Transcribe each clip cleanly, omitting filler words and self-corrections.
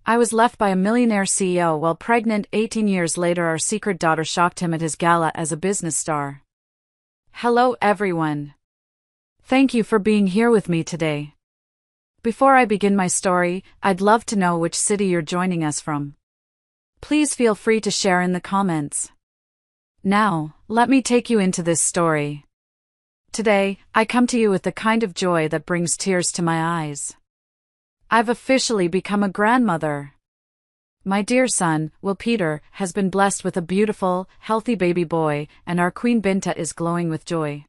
I was left by a millionaire CEO while pregnant. 18 years later, our secret daughter shocked him at his gala as a business star. Hello everyone. Thank you for being here with me today. Before I begin my story, I'd love to know which city you're joining us from. Please feel free to share in the comments. Now, let me take you into this story. Today, I come to you with the kind of joy that brings tears to my eyes. I've officially become a grandmother. My dear son, Will Peter, has been blessed with a beautiful, healthy baby boy, and our Queen Binta is glowing with joy.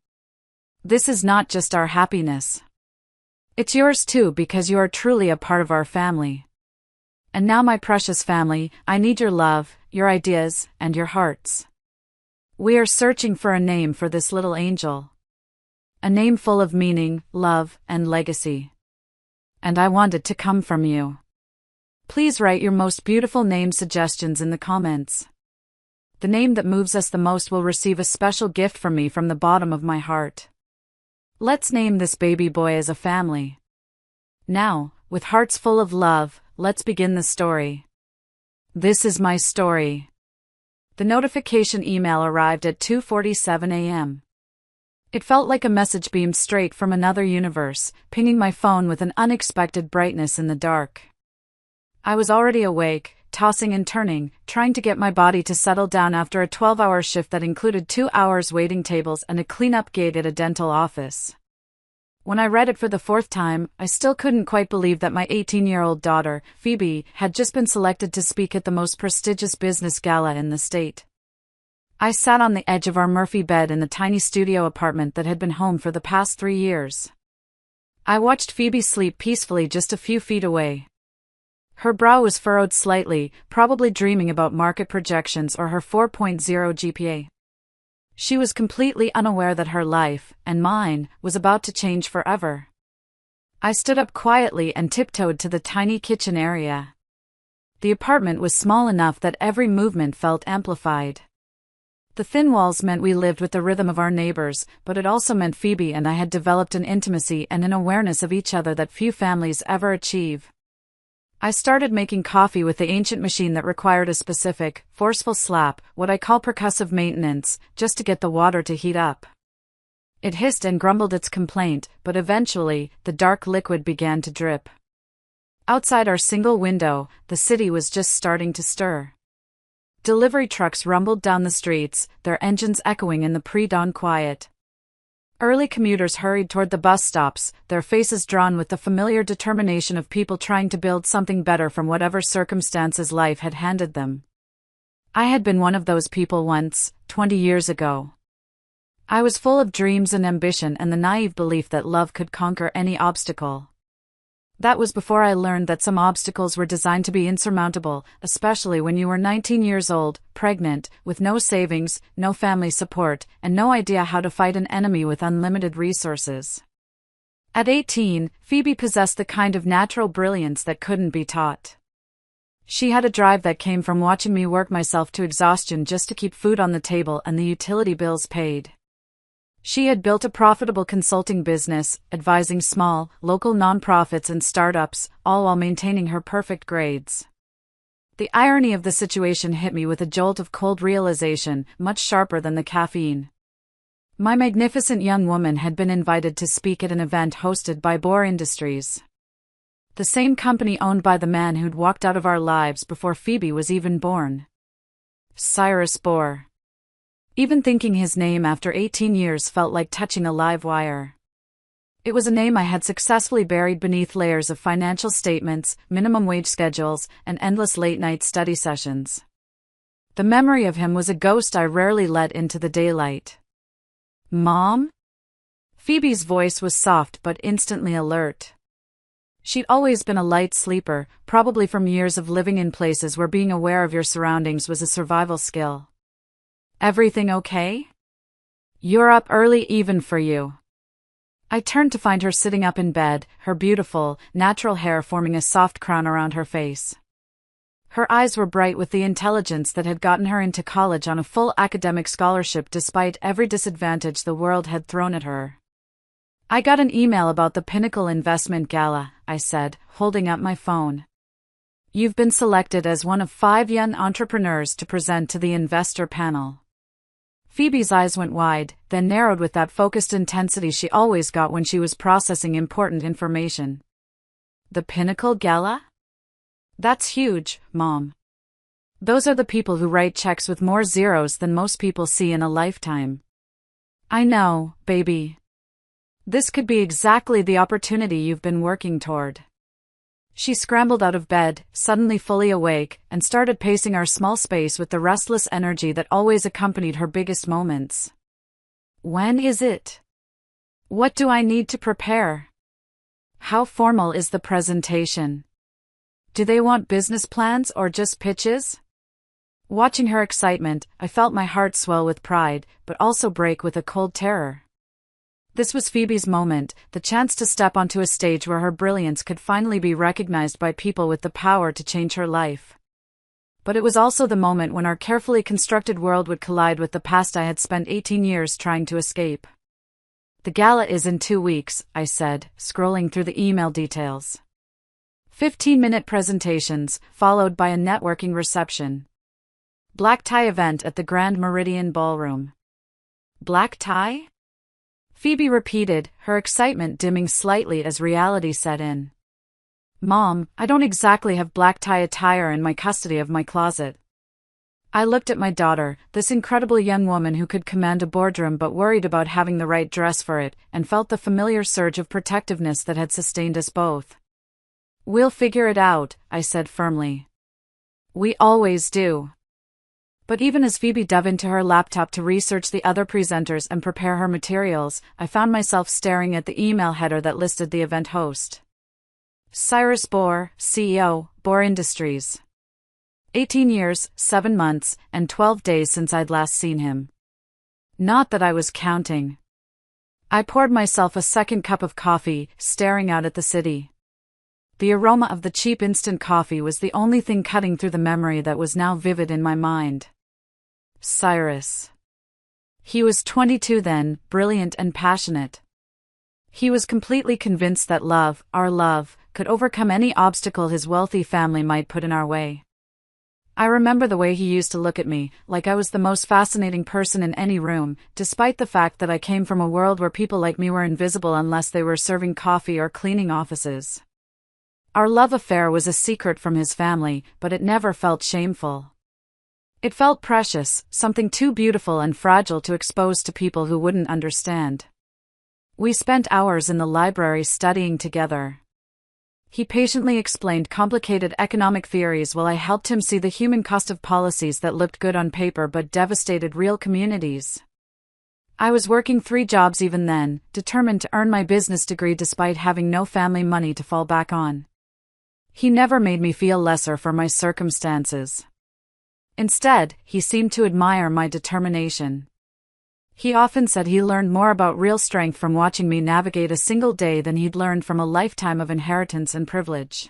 This is not just our happiness. It's yours too, because you are truly a part of our family. And now, my precious family, I need your love, your ideas, and your hearts. We are searching for a name for this little angel. A name full of meaning, love, and legacy. And I want it to come from you. Please write your most beautiful name suggestions in the comments. The name that moves us the most will receive a special gift from me from the bottom of my heart. Let's name this baby boy as a family. Now, with hearts full of love, let's begin the story. This is my story. The notification email arrived at 2:47 a.m. It felt like a message beamed straight from another universe, pinging my phone with an unexpected brightness in the dark. I was already awake, tossing and turning, trying to get my body to settle down after a 12-hour shift that included 2 hours waiting tables and a cleanup gig at a dental office. When I read it for the fourth time, I still couldn't quite believe that my 18-year-old daughter, Phoebe, had just been selected to speak at the most prestigious business gala in the state. I sat on the edge of our Murphy bed in the tiny studio apartment that had been home for the past 3 years. I watched Phoebe sleep peacefully just a few feet away. Her brow was furrowed slightly, probably dreaming about market projections or her 4.0 GPA. She was completely unaware that her life, and mine, was about to change forever. I stood up quietly and tiptoed to the tiny kitchen area. The apartment was small enough that every movement felt amplified. The thin walls meant we lived with the rhythm of our neighbors, but it also meant Phoebe and I had developed an intimacy and an awareness of each other that few families ever achieve. I started making coffee with the ancient machine that required a specific, forceful slap, what I call percussive maintenance, just to get the water to heat up. It hissed and grumbled its complaint, but eventually, the dark liquid began to drip. Outside our single window, the city was just starting to stir. Delivery trucks rumbled down the streets, their engines echoing in the pre-dawn quiet. Early commuters hurried toward the bus stops, their faces drawn with the familiar determination of people trying to build something better from whatever circumstances life had handed them. I had been one of those people once, 20 years ago. I was full of dreams and ambition and the naive belief that love could conquer any obstacle. That was before I learned that some obstacles were designed to be insurmountable, especially when you were 19 years old, pregnant, with no savings, no family support, and no idea how to fight an enemy with unlimited resources. At 18, Phoebe possessed the kind of natural brilliance that couldn't be taught. She had a drive that came from watching me work myself to exhaustion just to keep food on the table and the utility bills paid. She had built a profitable consulting business, advising small, local nonprofits and startups, all while maintaining her perfect grades. The irony of the situation hit me with a jolt of cold realization, much sharper than the caffeine. My magnificent young woman had been invited to speak at an event hosted by Bohr Industries, the same company owned by the man who'd walked out of our lives before Phoebe was even born. Cyrus Bohr. Even thinking his name after 18 years felt like touching a live wire. It was a name I had successfully buried beneath layers of financial statements, minimum wage schedules, and endless late-night study sessions. The memory of him was a ghost I rarely let into the daylight. Mom? Phoebe's voice was soft but instantly alert. She'd always been a light sleeper, probably from years of living in places where being aware of your surroundings was a survival skill. Everything okay? You're up early even for you. I turned to find her sitting up in bed, her beautiful, natural hair forming a soft crown around her face. Her eyes were bright with the intelligence that had gotten her into college on a full academic scholarship despite every disadvantage the world had thrown at her. I got an email about the Pinnacle Investment Gala, I said, holding up my phone. You've been selected as one of 5 young entrepreneurs to present to the investor panel. Phoebe's eyes went wide, then narrowed with that focused intensity she always got when she was processing important information. The Pinnacle Gala? That's huge, Mom. Those are the people who write checks with more zeros than most people see in a lifetime. I know, baby. This could be exactly the opportunity you've been working toward. She scrambled out of bed, suddenly fully awake, and started pacing our small space with the restless energy that always accompanied her biggest moments. When is it? What do I need to prepare? How formal is the presentation? Do they want business plans or just pitches? Watching her excitement, I felt my heart swell with pride, but also break with a cold terror. This was Phoebe's moment, the chance to step onto a stage where her brilliance could finally be recognized by people with the power to change her life. But it was also the moment when our carefully constructed world would collide with the past I had spent 18 years trying to escape. The gala is in 2 weeks, I said, scrolling through the email details. 15-minute presentations, followed by a networking reception. Black tie event at the Grand Meridian Ballroom. Black tie? Phoebe repeated, her excitement dimming slightly as reality set in. Mom, I don't exactly have black tie attire in my custody of my closet. I looked at my daughter, this incredible young woman who could command a boardroom but worried about having the right dress for it, and felt the familiar surge of protectiveness that had sustained us both. We'll figure it out, I said firmly. We always do. But even as Phoebe dove into her laptop to research the other presenters and prepare her materials, I found myself staring at the email header that listed the event host. Cyrus Bohr, CEO, Bohr Industries. 18 years, 7 months, and 12 days since I'd last seen him. Not that I was counting. I poured myself a second cup of coffee, staring out at the city. The aroma of the cheap instant coffee was the only thing cutting through the memory that was now vivid in my mind. Cyrus. He was 22 then, brilliant and passionate. He was completely convinced that love, our love, could overcome any obstacle his wealthy family might put in our way. I remember the way he used to look at me, like I was the most fascinating person in any room, despite the fact that I came from a world where people like me were invisible unless they were serving coffee or cleaning offices. Our love affair was a secret from his family, but it never felt shameful. It felt precious, something too beautiful and fragile to expose to people who wouldn't understand. We spent hours in the library studying together. He patiently explained complicated economic theories while I helped him see the human cost of policies that looked good on paper but devastated real communities. I was working 3 jobs even then, determined to earn my business degree despite having no family money to fall back on. He never made me feel lesser for my circumstances. Instead, he seemed to admire my determination. He often said he learned more about real strength from watching me navigate a single day than he'd learned from a lifetime of inheritance and privilege.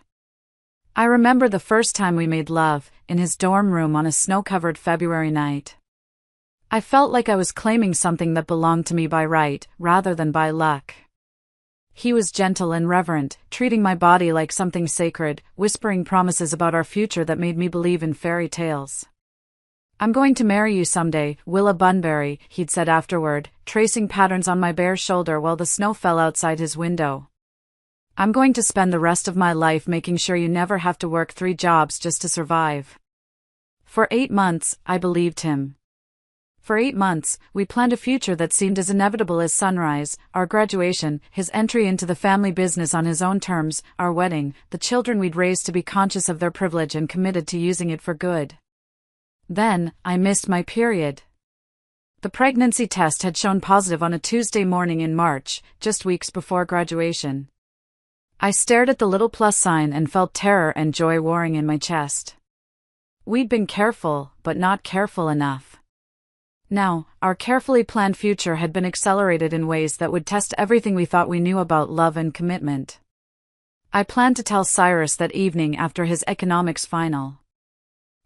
I remember the first time we made love, in his dorm room on a snow-covered February night. I felt like I was claiming something that belonged to me by right, rather than by luck. He was gentle and reverent, treating my body like something sacred, whispering promises about our future that made me believe in fairy tales. I'm going to marry you someday, Willa Bunbury, he'd said afterward, tracing patterns on my bare shoulder while the snow fell outside his window. I'm going to spend the rest of my life making sure you never have to work 3 jobs just to survive. For 8 months, I believed him. For 8 months, we planned a future that seemed as inevitable as sunrise, our graduation, his entry into the family business on his own terms, our wedding, the children we'd raised to be conscious of their privilege and committed to using it for good. Then, I missed my period. The pregnancy test had shown positive on a Tuesday morning in March, just weeks before graduation. I stared at the little plus sign and felt terror and joy warring in my chest. We'd been careful, but not careful enough. Now, our carefully planned future had been accelerated in ways that would test everything we thought we knew about love and commitment. I planned to tell Cyrus that evening after his economics final.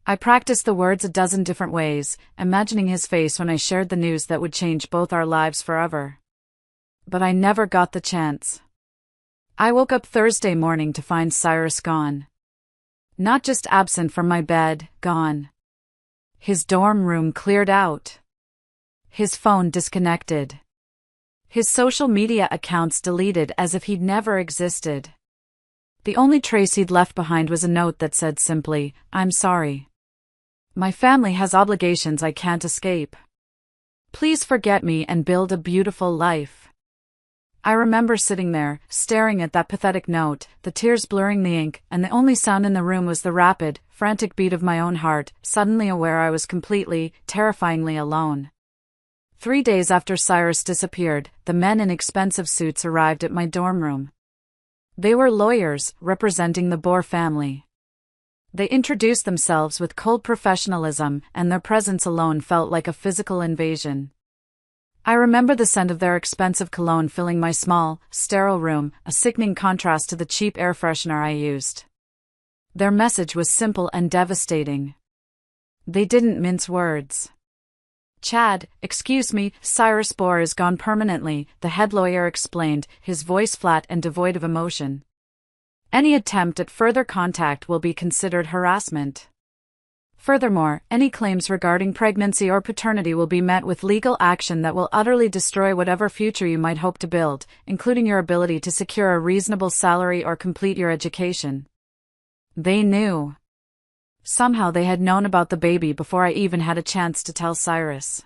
I practiced the words a dozen different ways, imagining his face when I shared the news that would change both our lives forever. But I never got the chance. I woke up Thursday morning to find Cyrus gone. Not just absent from my bed, gone. His dorm room cleared out. His phone disconnected. His social media accounts deleted as if he'd never existed. The only trace he'd left behind was a note that said simply, "I'm sorry. My family has obligations I can't escape. Please forget me and build a beautiful life." I remember sitting there, staring at that pathetic note, the tears blurring the ink, and the only sound in the room was the rapid, frantic beat of my own heart, suddenly aware I was completely, terrifyingly alone. 3 days after Cyrus disappeared, the men in expensive suits arrived at my dorm room. They were lawyers, representing the Bohr family. They introduced themselves with cold professionalism, and their presence alone felt like a physical invasion. I remember the scent of their expensive cologne filling my small, sterile room, a sickening contrast to the cheap air freshener I used. Their message was simple and devastating. They didn't mince words. "Chad, excuse me, Cyrus Bohr is gone permanently," the head lawyer explained, his voice flat and devoid of emotion. "Any attempt at further contact will be considered harassment. Furthermore, any claims regarding pregnancy or paternity will be met with legal action that will utterly destroy whatever future you might hope to build, including your ability to secure a reasonable salary or complete your education." They knew. Somehow they had known about the baby before I even had a chance to tell Cyrus.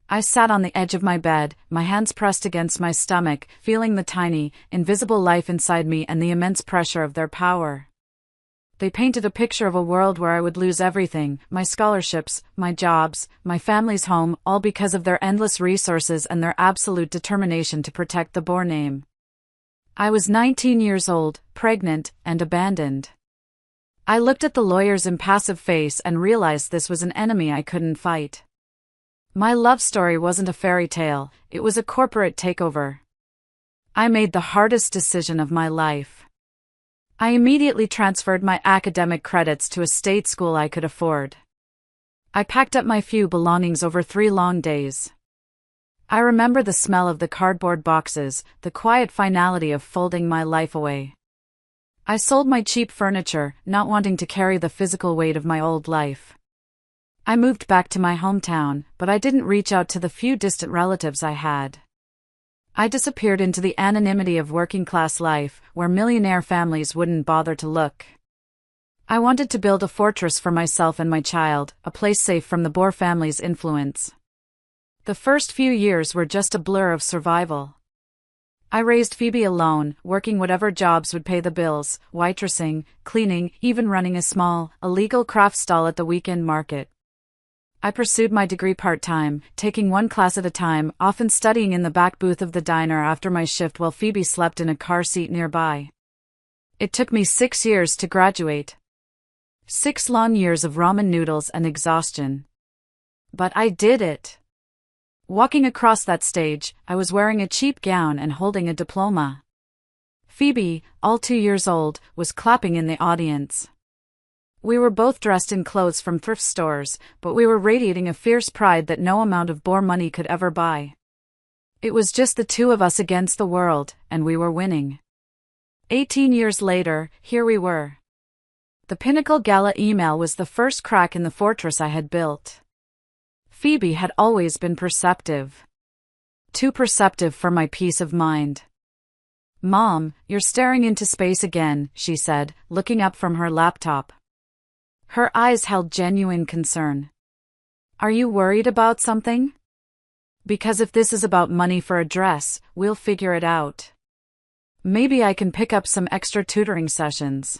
I sat on the edge of my bed, my hands pressed against my stomach, feeling the tiny, invisible life inside me and the immense pressure of their power. They painted a picture of a world where I would lose everything, my scholarships, my jobs, my family's home, all because of their endless resources and their absolute determination to protect the Bohr name. I was 19 years old, pregnant, and abandoned. I looked at the lawyer's impassive face and realized this was an enemy I couldn't fight. My love story wasn't a fairy tale, it was a corporate takeover. I made the hardest decision of my life. I immediately transferred my academic credits to a state school I could afford. I packed up my few belongings over 3 long days. I remember the smell of the cardboard boxes, the quiet finality of folding my life away. I sold my cheap furniture, not wanting to carry the physical weight of my old life. I moved back to my hometown, but I didn't reach out to the few distant relatives I had. I disappeared into the anonymity of working-class life, where millionaire families wouldn't bother to look. I wanted to build a fortress for myself and my child, a place safe from the Bohr family's influence. The first few years were just a blur of survival. I raised Phoebe alone, working whatever jobs would pay the bills, waitressing, cleaning, even running a small, illegal craft stall at the weekend market. I pursued my degree part-time, taking one class at a time, often studying in the back booth of the diner after my shift while Phoebe slept in a car seat nearby. It took me 6 years to graduate. 6 long years of ramen noodles and exhaustion. But I did it. Walking across that stage, I was wearing a cheap gown and holding a diploma. Phoebe, all 2 years old, was clapping in the audience. We were both dressed in clothes from thrift stores, but we were radiating a fierce pride that no amount of Bohr money could ever buy. It was just the two of us against the world, and we were winning. 18 years later, here we were. The Pinnacle Gala email was the first crack in the fortress I had built. Phoebe had always been perceptive. Too perceptive for my peace of mind. "Mom, you're staring into space again," she said, looking up from her laptop. Her eyes held genuine concern. "Are you worried about something? Because if this is about money for a dress, we'll figure it out. Maybe I can pick up some extra tutoring sessions."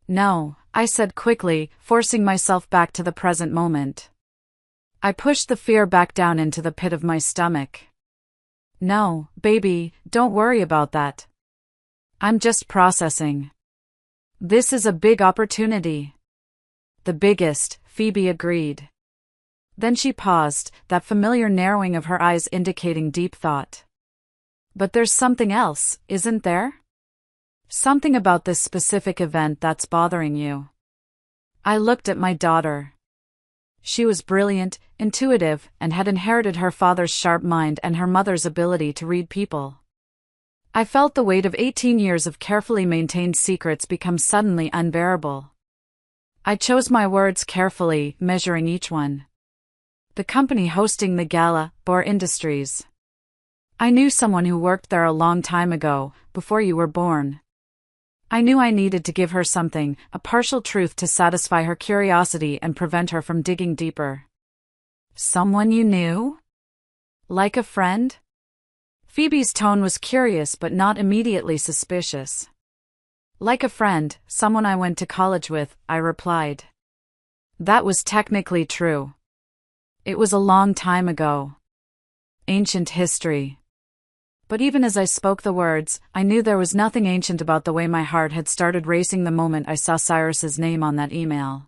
"No," I said quickly, forcing myself back to the present moment. I pushed the fear back down into the pit of my stomach. "No, baby, don't worry about that. I'm just processing. This is a big opportunity." "The biggest," Phoebe agreed. Then she paused, that familiar narrowing of her eyes indicating deep thought. "But there's something else, isn't there? Something about this specific event that's bothering you." I looked at my daughter. She was brilliant, intuitive, and had inherited her father's sharp mind and her mother's ability to read people. I felt the weight of 18 years of carefully maintained secrets become suddenly unbearable. I chose my words carefully, measuring each one. The company hosting the gala, Bohr Industries. I knew someone who worked there a long time ago, before you were born. I knew I needed to give her something, a partial truth to satisfy her curiosity and prevent her from digging deeper. Someone you knew? Like a friend? Phoebe's tone was curious but not immediately suspicious. Like a friend, someone I went to college with, I replied. That was technically true. It was a long time ago. Ancient history. But even as I spoke the words, I knew there was nothing ancient about the way my heart had started racing the moment I saw Cyrus's name on that email.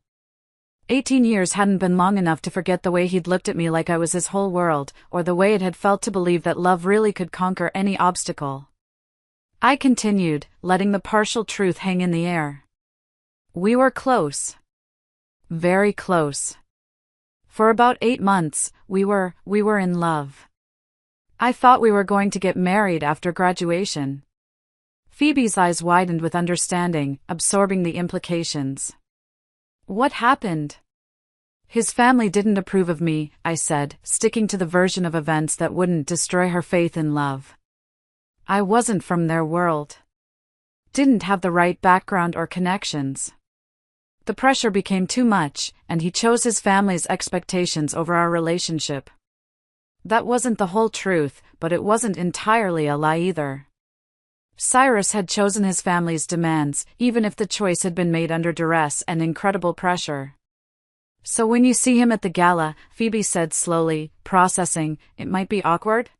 18 years hadn't been long enough to forget the way he'd looked at me like I was his whole world, or the way it had felt to believe that love really could conquer any obstacle. I continued, letting the partial truth hang in the air. We were close. Very close. For about 8 months, we were in love. I thought we were going to get married after graduation. Phoebe's eyes widened with understanding, absorbing the implications. What happened? His family didn't approve of me, I said, sticking to the version of events that wouldn't destroy her faith in love. I wasn't from their world. Didn't have the right background or connections. The pressure became too much, and he chose his family's expectations over our relationship. That wasn't the whole truth, but it wasn't entirely a lie either. Cyrus had chosen his family's demands, even if the choice had been made under duress and incredible pressure. So when you see him at the gala, Phoebe said slowly, processing, it might be awkward?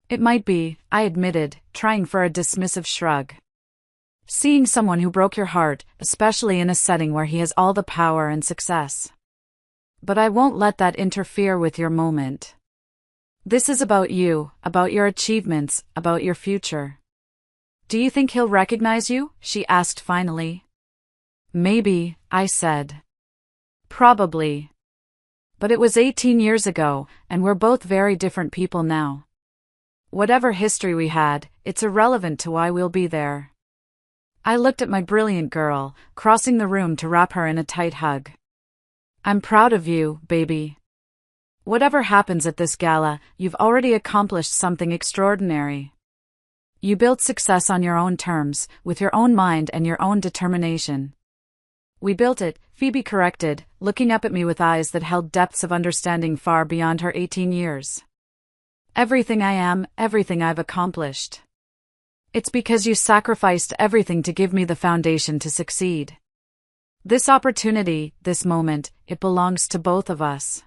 It might be, I admitted, trying for a dismissive shrug. Seeing someone who broke your heart, especially in a setting where he has all the power and success. But I won't let that interfere with your moment. This is about you, about your achievements, about your future. Do you think he'll recognize you? She asked finally. Maybe, I said. Probably. But it was 18 years ago, and we're both very different people now. Whatever history we had, it's irrelevant to why we'll be there. I looked at my brilliant girl, crossing the room to wrap her in a tight hug. I'm proud of you, baby. Whatever happens at this gala, you've already accomplished something extraordinary. You built success on your own terms, with your own mind and your own determination. We built it, Phoebe corrected, looking up at me with eyes that held depths of understanding far beyond her 18 years. Everything I am, everything I've accomplished. It's because you sacrificed everything to give me the foundation to succeed. This opportunity, this moment, it belongs to both of us.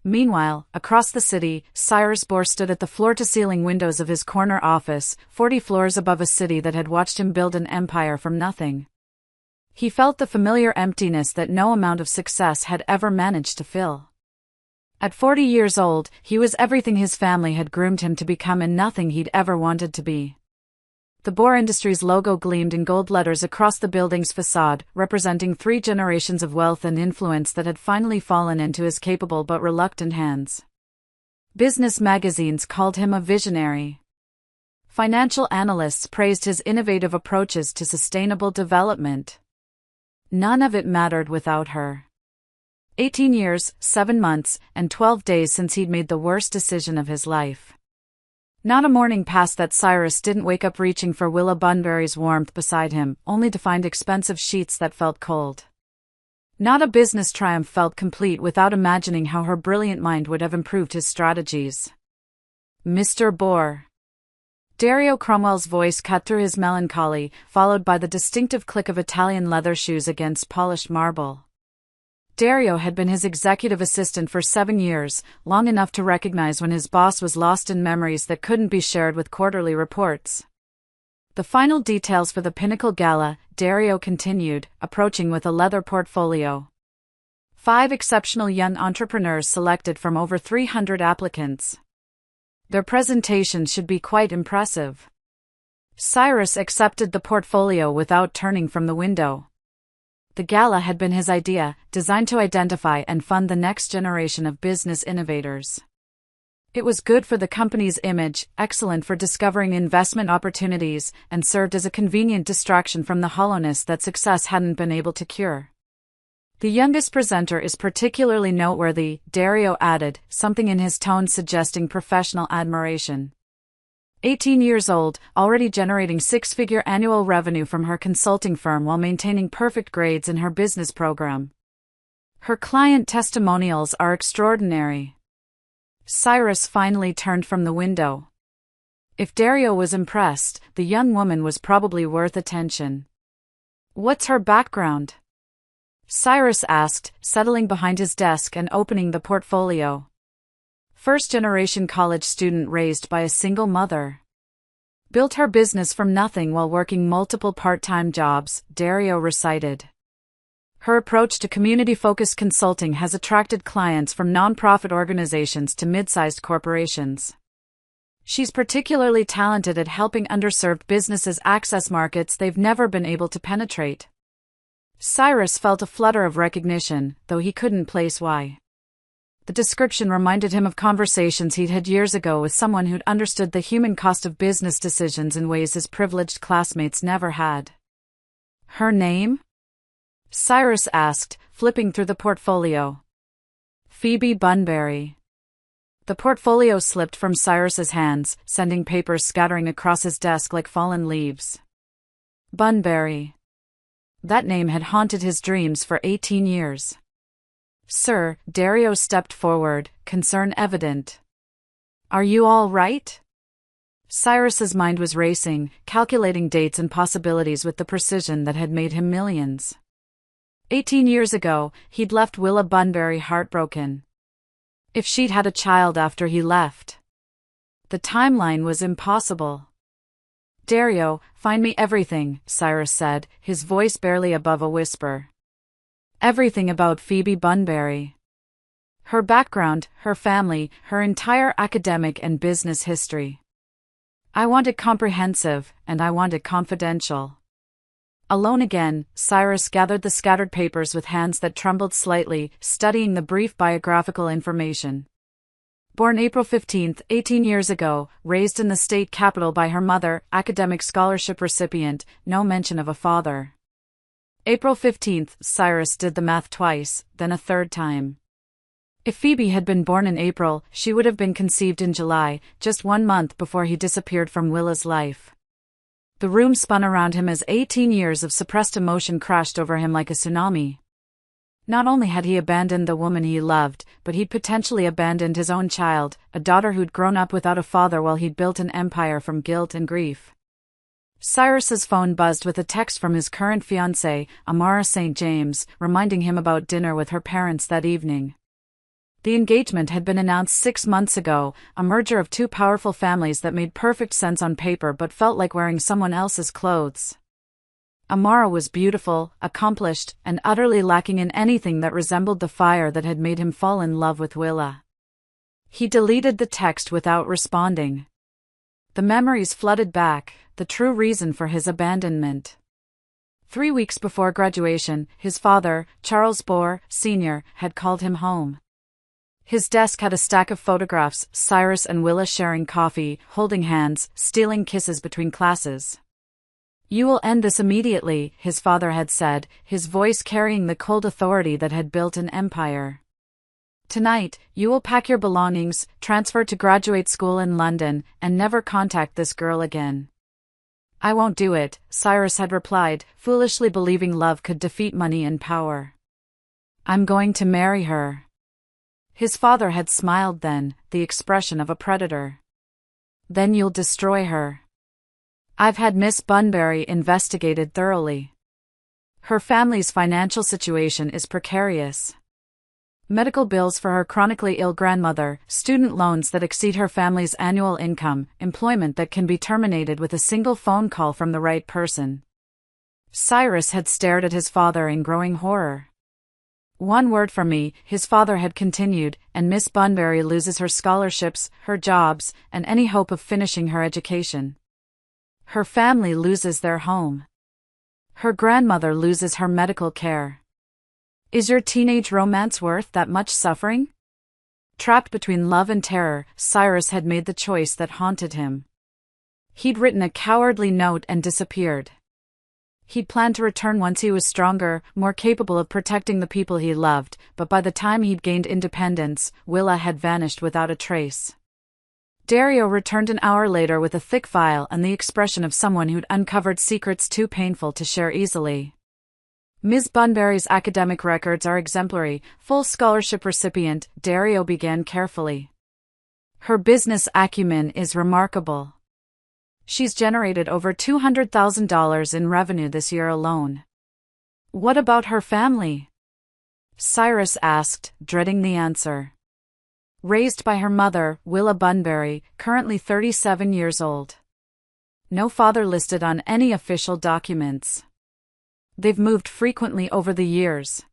Meanwhile, across the city, Cyrus Bohr stood at the floor-to-ceiling windows of his corner office, 40 floors above a city that had watched him build an empire from nothing. He felt the familiar emptiness that no amount of success had ever managed to fill. At 40 years old, he was everything his family had groomed him to become and nothing he'd ever wanted to be. The Bohr Industries logo gleamed in gold letters across the building's facade, representing 3 generations of wealth and influence that had finally fallen into his capable but reluctant hands. Business magazines called him a visionary. Financial analysts praised his innovative approaches to sustainable development. None of it mattered without her. 18 years, 7 months, and 12 days since he'd made the worst decision of his life. Not a morning passed that Cyrus didn't wake up reaching for Willa Bunbury's warmth beside him, only to find expensive sheets that felt cold. Not a business triumph felt complete without imagining how her brilliant mind would have improved his strategies. Mr. Bohr. Dario Cromwell's voice cut through his melancholy, followed by the distinctive click of Italian leather shoes against polished marble. Dario had been his executive assistant for 7 years, long enough to recognize when his boss was lost in memories that couldn't be shared with quarterly reports. The final details for the Pinnacle Gala, Dario continued, approaching with a leather portfolio. 5 exceptional young entrepreneurs selected from over 300 applicants. Their presentations should be quite impressive. Cyrus accepted the portfolio without turning from the window. The gala had been his idea, designed to identify and fund the next generation of business innovators. It was good for the company's image, excellent for discovering investment opportunities, and served as a convenient distraction from the hollowness that success hadn't been able to cure. The youngest presenter is particularly noteworthy, Dario added, something in his tone suggesting professional admiration. 18 years old, already generating six-figure annual revenue from her consulting firm while maintaining perfect grades in her business program. Her client testimonials are extraordinary. Cyrus finally turned from the window. If Dario was impressed, the young woman was probably worth attention. What's her background? Cyrus asked, settling behind his desk and opening the portfolio. First-generation college student raised by a single mother. Built her business from nothing while working multiple part-time jobs, Dario recited. Her approach to community-focused consulting has attracted clients from nonprofit organizations to mid-sized corporations. She's particularly talented at helping underserved businesses access markets they've never been able to penetrate. Cyrus felt a flutter of recognition, though he couldn't place why. The description reminded him of conversations he'd had years ago with someone who'd understood the human cost of business decisions in ways his privileged classmates never had. Her name? Cyrus asked, flipping through the portfolio. Phoebe Bunbury. The portfolio slipped from Cyrus's hands, sending papers scattering across his desk like fallen leaves. Bunbury. That name had haunted his dreams for 18 years. Sir, Dario stepped forward, concern evident. Are you all right? Cyrus's mind was racing, calculating dates and possibilities with the precision that had made him millions. 18 years ago, he'd left Willa Bunbury heartbroken. If she'd had a child after he left. The timeline was impossible. Dario, find me everything, Cyrus said, his voice barely above a whisper. Everything about Phoebe Bunbury. Her background, her family, her entire academic and business history. I want it comprehensive, and I want it confidential. Alone again, Cyrus gathered the scattered papers with hands that trembled slightly, studying the brief biographical information. Born April 15, 18 years ago, raised in the state capital by her mother, academic scholarship recipient, no mention of a father. April 15, Cyrus did the math twice, then a third time. If Phoebe had been born in April, she would have been conceived in July, just 1 month before he disappeared from Willa's life. The room spun around him as 18 years of suppressed emotion crashed over him like a tsunami. Not only had he abandoned the woman he loved, but he'd potentially abandoned his own child, a daughter who'd grown up without a father while he'd built an empire from guilt and grief. Cyrus's phone buzzed with a text from his current fiancée, Amara St. James, reminding him about dinner with her parents that evening. The engagement had been announced 6 months ago, a merger of two powerful families that made perfect sense on paper but felt like wearing someone else's clothes. Amara was beautiful, accomplished, and utterly lacking in anything that resembled the fire that had made him fall in love with Willa. He deleted the text without responding. The memories flooded back, the true reason for his abandonment. 3 weeks before graduation, his father, Charles Bohr, Sr., had called him home. His desk had a stack of photographs, Cyrus and Willa sharing coffee, holding hands, stealing kisses between classes. You will end this immediately, his father had said, his voice carrying the cold authority that had built an empire. Tonight, you will pack your belongings, transfer to graduate school in London, and never contact this girl again. I won't do it, Cyrus had replied, foolishly believing love could defeat money and power. I'm going to marry her. His father had smiled then, the expression of a predator. Then you'll destroy her. I've had Miss Bunbury investigated thoroughly. Her family's financial situation is precarious. Medical bills for her chronically ill grandmother, student loans that exceed her family's annual income, employment that can be terminated with a single phone call from the right person. Cyrus had stared at his father in growing horror. One word from me, his father had continued, and Miss Bunbury loses her scholarships, her jobs, and any hope of finishing her education. Her family loses their home. Her grandmother loses her medical care. Is your teenage romance worth that much suffering? Trapped between love and terror, Cyrus had made the choice that haunted him. He'd written a cowardly note and disappeared. He'd planned to return once he was stronger, more capable of protecting the people he loved, but by the time he'd gained independence, Willa had vanished without a trace. Dario returned an hour later with a thick file and the expression of someone who'd uncovered secrets too painful to share easily. Ms. Bunbury's academic records are exemplary, full scholarship recipient, Dario began carefully. Her business acumen is remarkable. She's generated over $200,000 in revenue this year alone. What about her family? Cyrus asked, dreading the answer. Raised by her mother, Willa Bunbury, currently 37 years old. No father listed on any official documents. They've moved frequently over the years.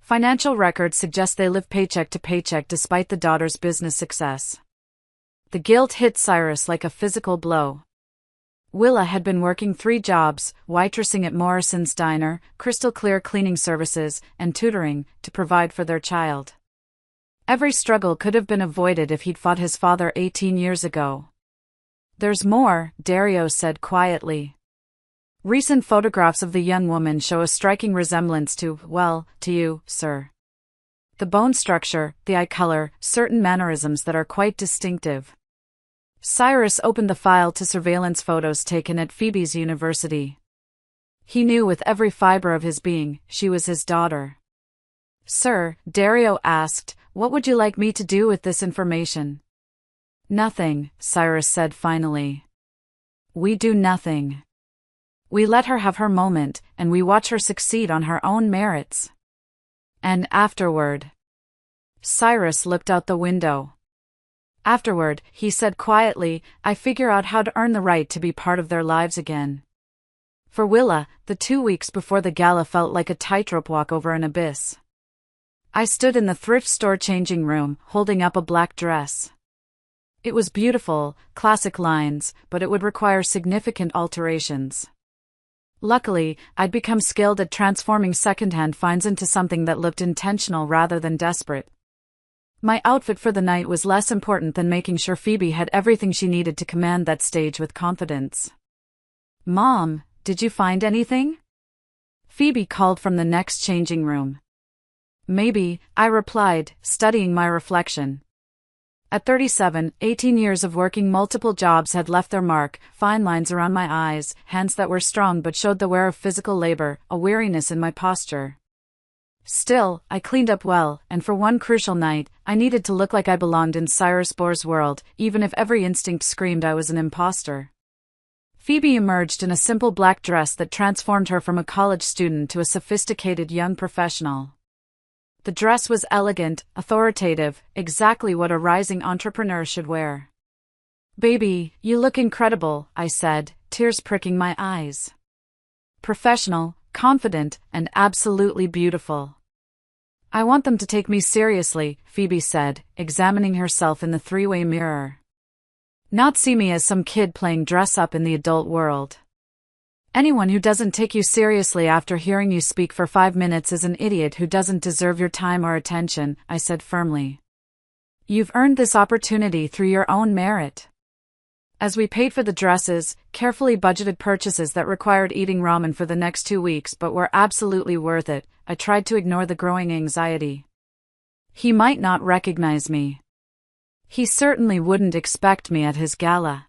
Financial records suggest they live paycheck to paycheck despite the daughter's business success. The guilt hit Cyrus like a physical blow. Willa had been working 3 jobs, waitressing at Morrison's Diner, Crystal Clear cleaning services, and tutoring, to provide for their child. Every struggle could have been avoided if he'd fought his father 18 years ago. There's more, Dario said quietly. Recent photographs of the young woman show a striking resemblance to you, sir. The bone structure, the eye color, certain mannerisms that are quite distinctive. Cyrus opened the file to surveillance photos taken at Phoebe's university. He knew with every fiber of his being, she was his daughter. Sir, Dario asked, what would you like me to do with this information? Nothing, Cyrus said finally. We do nothing. We let her have her moment, and we watch her succeed on her own merits. And afterward. Cyrus looked out the window. Afterward, he said quietly, I figure out how to earn the right to be part of their lives again. For Willa, the 2 weeks before the gala felt like a tightrope walk over an abyss. I stood in the thrift store changing room, holding up a black dress. It was beautiful, classic lines, but it would require significant alterations. Luckily, I'd become skilled at transforming secondhand finds into something that looked intentional rather than desperate. My outfit for the night was less important than making sure Phoebe had everything she needed to command that stage with confidence. Mom, did you find anything? Phoebe called from the next changing room. Maybe, I replied, studying my reflection. At 37, 18 years of working multiple jobs had left their mark, fine lines around my eyes, hands that were strong but showed the wear of physical labor, a weariness in my posture. Still, I cleaned up well, and for one crucial night, I needed to look like I belonged in Cyrus Bohr's world, even if every instinct screamed I was an imposter. Phoebe emerged in a simple black dress that transformed her from a college student to a sophisticated young professional. The dress was elegant, authoritative, exactly what a rising entrepreneur should wear. Baby, you look incredible, I said, tears pricking my eyes. Professional, confident, and absolutely beautiful. I want them to take me seriously, Phoebe said, examining herself in the 3-way mirror. Not see me as some kid playing dress-up in the adult world. Anyone who doesn't take you seriously after hearing you speak for 5 minutes is an idiot who doesn't deserve your time or attention, I said firmly. You've earned this opportunity through your own merit. As we paid for the dresses, carefully budgeted purchases that required eating ramen for the next 2 weeks but were absolutely worth it, I tried to ignore the growing anxiety. He might not recognize me. He certainly wouldn't expect me at his gala.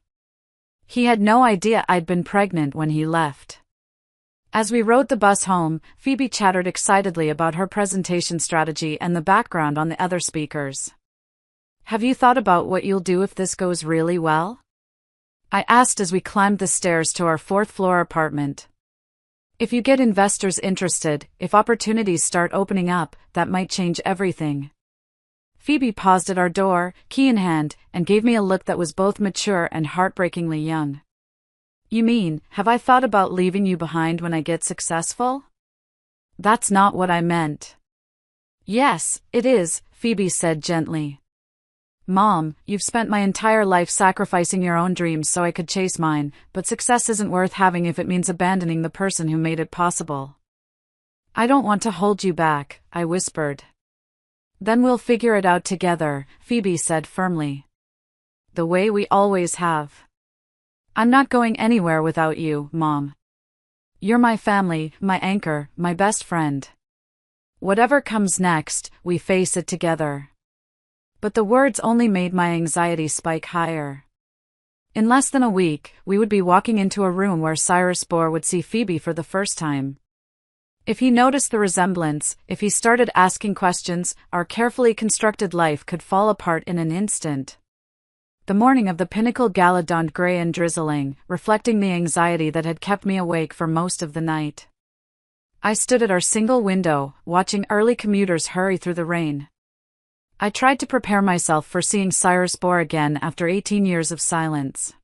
He had no idea I'd been pregnant when he left. As we rode the bus home, Phoebe chattered excitedly about her presentation strategy and the background on the other speakers. Have you thought about what you'll do if this goes really well? I asked as we climbed the stairs to our 4th-floor apartment. If you get investors interested, if opportunities start opening up, that might change everything. Phoebe paused at our door, key in hand, and gave me a look that was both mature and heartbreakingly young. You mean, have I thought about leaving you behind when I get successful? That's not what I meant. Yes, it is, Phoebe said gently. Mom, you've spent my entire life sacrificing your own dreams so I could chase mine, but success isn't worth having if it means abandoning the person who made it possible. I don't want to hold you back, I whispered. Then we'll figure it out together, Phoebe said firmly. The way we always have. I'm not going anywhere without you, Mom. You're my family, my anchor, my best friend. Whatever comes next, we face it together. But the words only made my anxiety spike higher. In less than a week, we would be walking into a room where Cyrus Bohr would see Phoebe for the first time. If he noticed the resemblance, if he started asking questions, our carefully constructed life could fall apart in an instant. The morning of the Pinnacle Gala dawned gray and drizzling, reflecting the anxiety that had kept me awake for most of the night. I stood at our single window, watching early commuters hurry through the rain. I tried to prepare myself for seeing Cyrus Bohr again after 18 years of silence.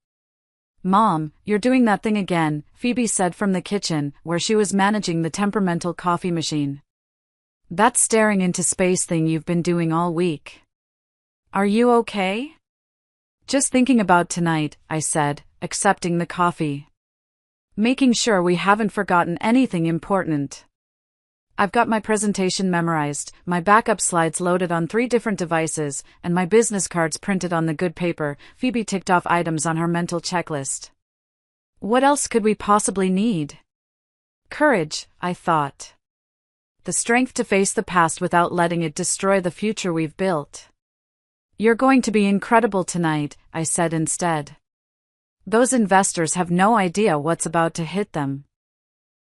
"Mom, you're doing that thing again," Phoebe said from the kitchen, where she was managing the temperamental coffee machine. "That staring into space thing you've been doing all week. Are you okay?" "Just thinking about tonight," I said, accepting the coffee. "Making sure we haven't forgotten anything important. I've got my presentation memorized, my backup slides loaded on 3 different devices, and my business cards printed on the good paper." Phoebe ticked off items on her mental checklist. What else could we possibly need? Courage, I thought. The strength to face the past without letting it destroy the future we've built. "You're going to be incredible tonight," I said instead. "Those investors have no idea what's about to hit them."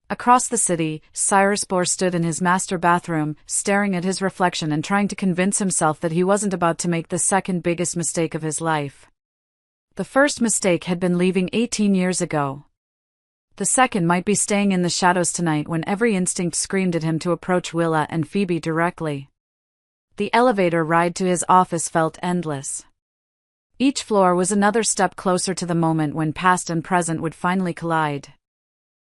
Across the city, Cyrus Bohr stood in his master bathroom, staring at his reflection and trying to convince himself that he wasn't about to make the second biggest mistake of his life. The first mistake had been leaving 18 years ago. The second might be staying in the shadows tonight when every instinct screamed at him to approach Willa and Phoebe directly. The elevator ride to his office felt endless. Each floor was another step closer to the moment when past and present would finally collide.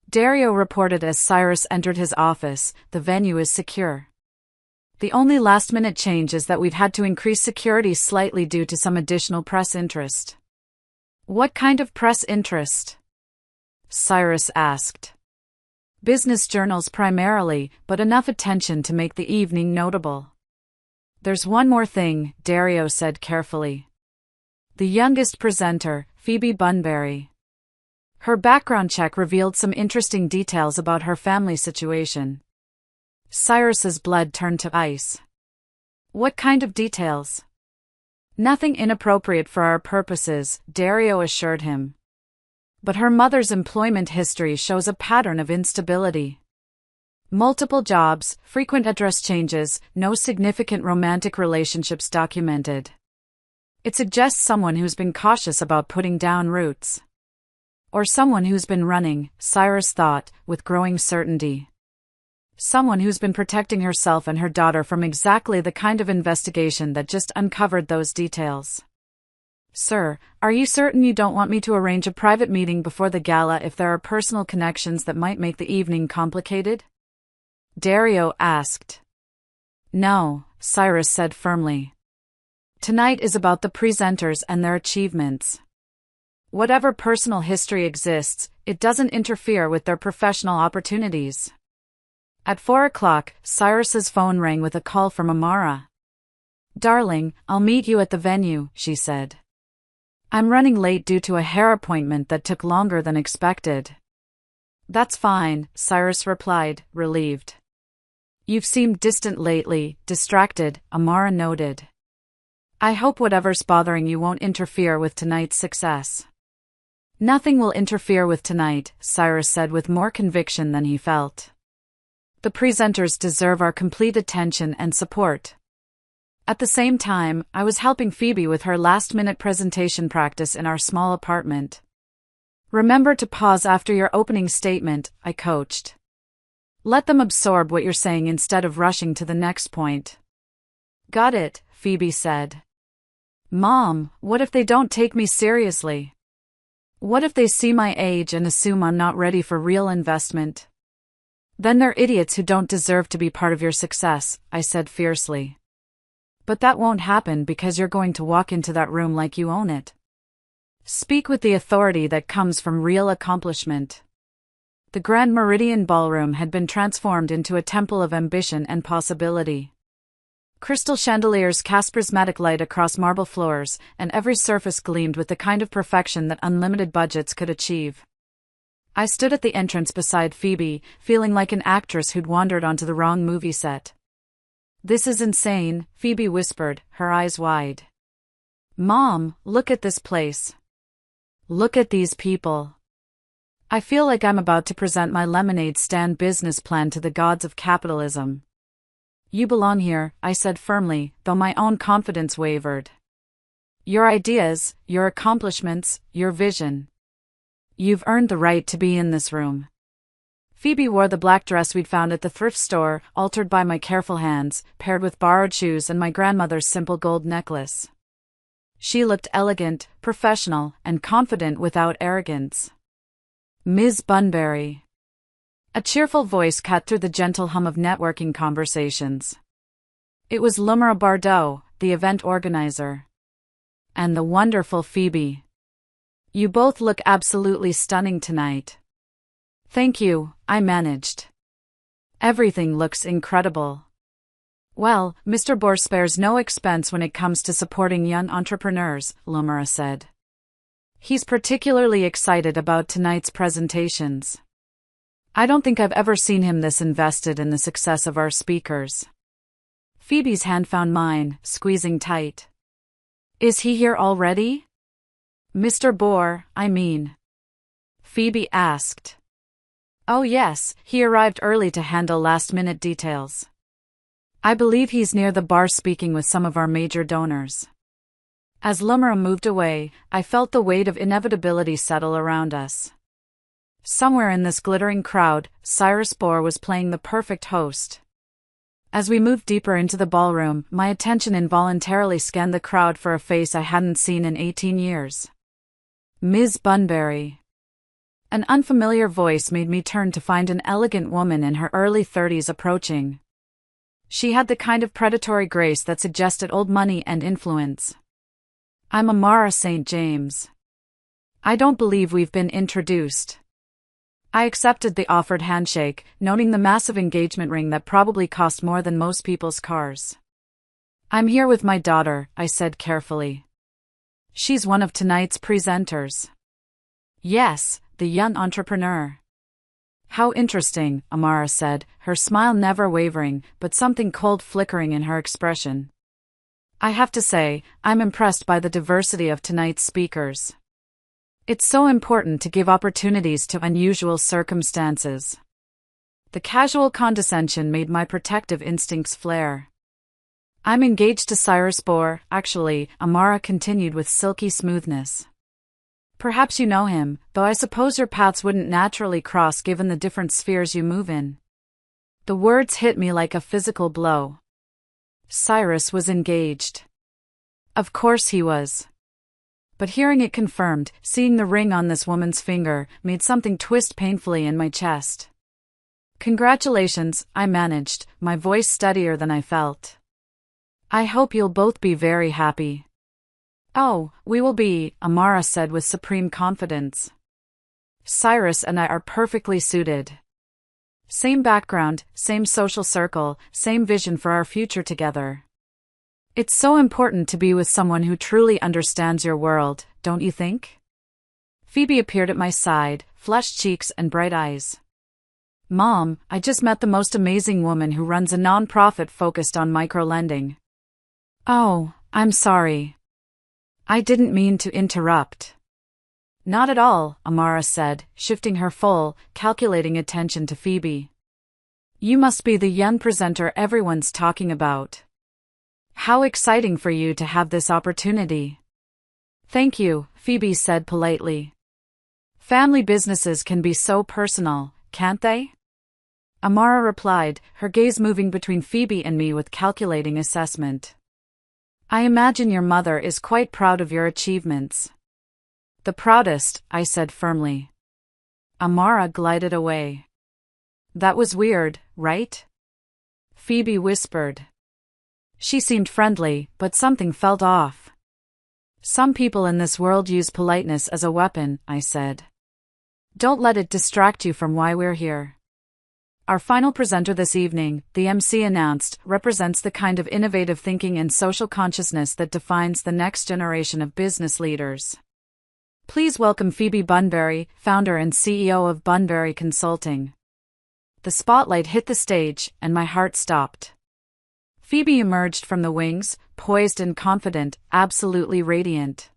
Dario reported as Cyrus entered his office, "The venue is secure. The only last-minute change is that we've had to increase security slightly due to some additional press interest." "What kind of press interest?" Cyrus asked. "Business journals primarily, but enough attention to make the evening notable." "There's one more thing," Dario said carefully. "The youngest presenter, Phoebe Bunbury. Her background check revealed some interesting details about her family situation." Cyrus's blood turned to ice. "What kind of details?" "Nothing inappropriate for our purposes," Dario assured him. "But her mother's employment history shows a pattern of instability. Multiple jobs, frequent address changes, no significant romantic relationships documented. It suggests someone who's been cautious about putting down roots. Or someone who's been running," Cyrus thought, with growing certainty. "Someone who's been protecting herself and her daughter from exactly the kind of investigation that just uncovered those details." "Sir, are you certain you don't want me to arrange a private meeting before the gala if there are personal connections that might make the evening complicated?" Dario asked. "No," Cyrus said firmly. "Tonight is about the presenters and their achievements. Whatever personal history exists, it doesn't interfere with their professional opportunities." At 4 o'clock, Cyrus's phone rang with a call from Amara. "Darling, I'll meet you at the venue," she said. "I'm running late due to a hair appointment that took longer than expected." "That's fine," Cyrus replied, relieved. "You've seemed distant lately, distracted," Amara noted. "I hope whatever's bothering you won't interfere with tonight's success." "Nothing will interfere with tonight," Cyrus said with more conviction than he felt. "The presenters deserve our complete attention and support." At the same time, I was helping Phoebe with her last-minute presentation practice in our small apartment. "Remember to pause after your opening statement," I coached. "Let them absorb what you're saying instead of rushing to the next point." "Got it," Phoebe said. "Mom, what if they don't take me seriously? What if they see my age and assume I'm not ready for real investment? Then they're idiots who don't deserve to be part of your success," I said fiercely. "But that won't happen because you're going to walk into that room like you own it. Speak with the authority that comes from real accomplishment." The Grand Meridian Ballroom had been transformed into a temple of ambition and possibility. Crystal chandeliers cast prismatic light across marble floors, and every surface gleamed with the kind of perfection that unlimited budgets could achieve. I stood at the entrance beside Phoebe, feeling like an actress who'd wandered onto the wrong movie set. "This is insane," Phoebe whispered, her eyes wide. "Mom, look at this place. Look at these people. I feel like I'm about to present my lemonade stand business plan to the gods of capitalism." "You belong here," I said firmly, though my own confidence wavered. "Your ideas, your accomplishments, your vision. You've earned the right to be in this room." Phoebe wore the black dress we'd found at the thrift store, altered by my careful hands, paired with borrowed shoes and my grandmother's simple gold necklace. She looked elegant, professional, and confident without arrogance. "Ms. Bunbury." A cheerful voice cut through the gentle hum of networking conversations. It was Lumira Bardot, the event organizer. "And the wonderful Phoebe. You both look absolutely stunning tonight." "Thank you," I managed. "Everything looks incredible." "Well, Mr. Bohr spares no expense when it comes to supporting young entrepreneurs," Lumira said. "He's particularly excited about tonight's presentations. I don't think I've ever seen him this invested in the success of our speakers." Phoebe's hand found mine, squeezing tight. "Is he here already?" "Mr. Bohr, I mean." Phoebe asked. "Oh yes, he arrived early to handle last-minute details. I believe he's near the bar speaking with some of our major donors." As Lumira moved away, I felt the weight of inevitability settle around us. Somewhere in this glittering crowd, Cyrus Bohr was playing the perfect host. As we moved deeper into the ballroom, my attention involuntarily scanned the crowd for a face I hadn't seen in 18 years. "Ms. Bunbury." An unfamiliar voice made me turn to find an elegant woman in her early 30s approaching. She had the kind of predatory grace that suggested old money and influence. "I'm Amara St. James. I don't believe we've been introduced." I accepted the offered handshake, noting the massive engagement ring that probably cost more than most people's cars. "I'm here with my daughter," I said carefully. "She's one of tonight's presenters." "Yes, the young entrepreneur." "How interesting," Amara said, her smile never wavering, but something cold flickering in her expression. "I have to say, I'm impressed by the diversity of tonight's speakers. It's so important to give opportunities to unusual circumstances." The casual condescension made my protective instincts flare. "I'm engaged to Cyrus Bohr, actually," Amara continued with silky smoothness. "Perhaps you know him, though I suppose your paths wouldn't naturally cross given the different spheres you move in." The words hit me like a physical blow. Cyrus was engaged. Of course he was. But hearing it confirmed, seeing the ring on this woman's finger, made something twist painfully in my chest. "Congratulations," I managed, my voice steadier than I felt. "I hope you'll both be very happy." "Oh, we will be," Amara said with supreme confidence. "Cyrus and I are perfectly suited. Same background, same social circle, same vision for our future together. It's so important to be with someone who truly understands your world, don't you think?" Phoebe appeared at my side, flushed cheeks and bright eyes. "Mom, I just met the most amazing woman who runs a non-profit focused on microlending." "Oh, I'm sorry. I didn't mean to interrupt." "Not at all," Amara said, shifting her full, calculating attention to Phoebe. "You must be the young presenter everyone's talking about. How exciting for you to have this opportunity." "Thank you," Phoebe said politely. "Family businesses can be so personal, can't they?" Amara replied, her gaze moving between Phoebe and me with calculating assessment. "I imagine your mother is quite proud of your achievements." "The proudest," I said firmly. Amara glided away. "That was weird, right?" Phoebe whispered. She seemed friendly, but something felt off. "Some people in this world use politeness as a weapon," I said. "Don't let it distract you from why we're here." Our final presenter this evening, the MC announced, represents the kind of innovative thinking and social consciousness that defines the next generation of business leaders. Please welcome Phoebe Bunbury, founder and CEO of Bunbury Consulting. The spotlight hit the stage, and my heart stopped. Phoebe emerged from the wings, poised and confident, absolutely radiant.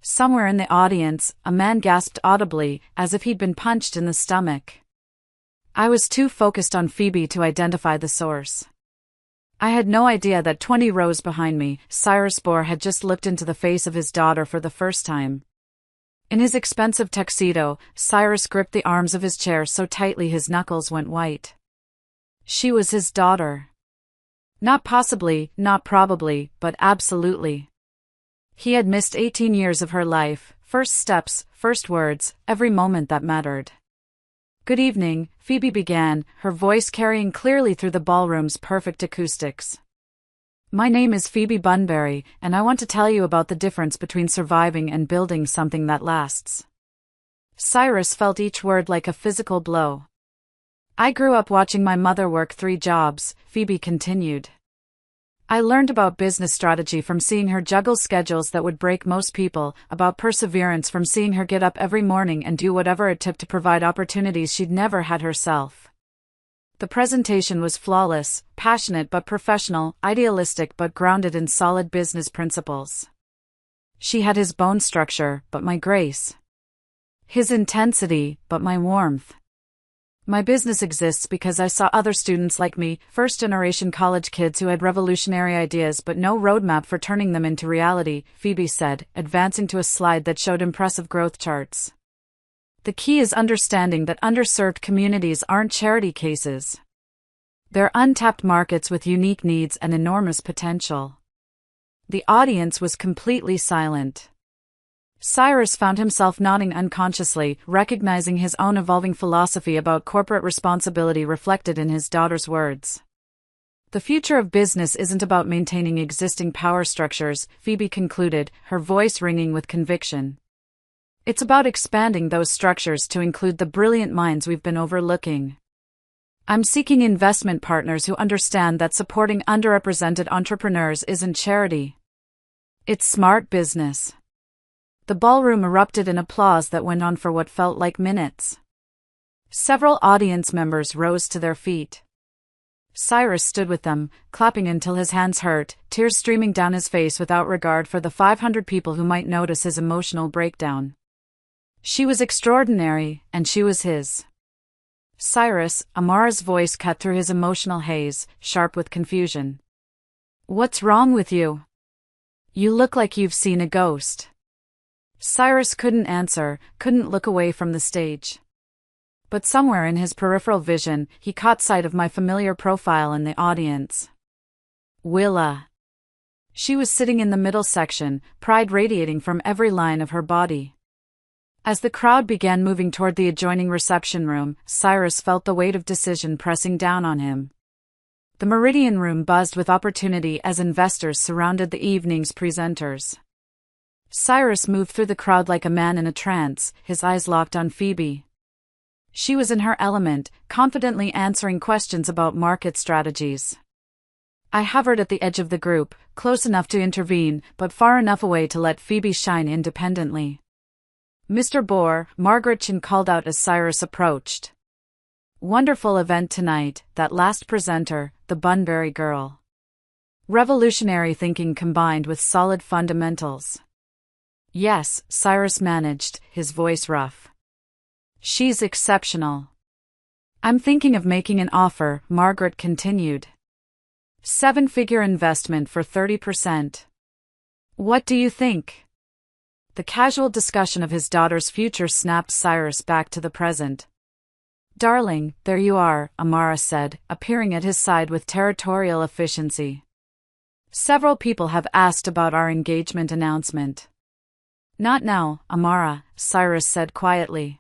Somewhere in the audience, a man gasped audibly, as if he'd been punched in the stomach. I was too focused on Phoebe to identify the source. I had no idea that 20 rows behind me, Cyrus Bohr had just looked into the face of his daughter for the first time. In his expensive tuxedo, Cyrus gripped the arms of his chair so tightly his knuckles went white. She was his daughter. Not possibly, not probably, but absolutely. He had missed 18 years of her life, first steps, first words, every moment that mattered. Good evening, Phoebe began, her voice carrying clearly through the ballroom's perfect acoustics. My name is Phoebe Bunbury, and I want to tell you about the difference between surviving and building something that lasts. Cyrus felt each word like a physical blow. I grew up watching my mother work 3 jobs, Phoebe continued. I learned about business strategy from seeing her juggle schedules that would break most people, about perseverance from seeing her get up every morning and do whatever it took to provide opportunities she'd never had herself. The presentation was flawless, passionate but professional, idealistic but grounded in solid business principles. She had his bone structure, but my grace. His intensity, but my warmth. My business exists because I saw other students like me, first-generation college kids who had revolutionary ideas but no roadmap for turning them into reality, Phoebe said, advancing to a slide that showed impressive growth charts. The key is understanding that underserved communities aren't charity cases. They're untapped markets with unique needs and enormous potential. The audience was completely silent. Cyrus found himself nodding unconsciously, recognizing his own evolving philosophy about corporate responsibility reflected in his daughter's words. The future of business isn't about maintaining existing power structures, Phoebe concluded, her voice ringing with conviction. It's about expanding those structures to include the brilliant minds we've been overlooking. I'm seeking investment partners who understand that supporting underrepresented entrepreneurs isn't charity. It's smart business. The ballroom erupted in applause that went on for what felt like minutes. Several audience members rose to their feet. Cyrus stood with them, clapping until his hands hurt, tears streaming down his face without regard for the 500 people who might notice his emotional breakdown. She was extraordinary, and she was his. Cyrus, Amara's voice cut through his emotional haze, sharp with confusion. What's wrong with you? You look like you've seen a ghost. Cyrus couldn't answer, couldn't look away from the stage. But somewhere in his peripheral vision, he caught sight of my familiar profile in the audience. Willa. She was sitting in the middle section, pride radiating from every line of her body. As the crowd began moving toward the adjoining reception room, Cyrus felt the weight of decision pressing down on him. The Meridian Room buzzed with opportunity as investors surrounded the evening's presenters. Cyrus moved through the crowd like a man in a trance, his eyes locked on Phoebe. She was in her element, confidently answering questions about market strategies. I hovered at the edge of the group, close enough to intervene, but far enough away to let Phoebe shine independently. Mr. Bohr, Margaret Chin called out as Cyrus approached. Wonderful event tonight, that last presenter, the Bunbury girl. Revolutionary thinking combined with solid fundamentals. Yes, Cyrus managed, his voice rough. She's exceptional. I'm thinking of making an offer, Margaret continued. 7-figure investment for 30%. What do you think? The casual discussion of his daughter's future snapped Cyrus back to the present. Darling, there you are, Amara said, appearing at his side with territorial efficiency. Several people have asked about our engagement announcement. Not now, Amara, Cyrus said quietly.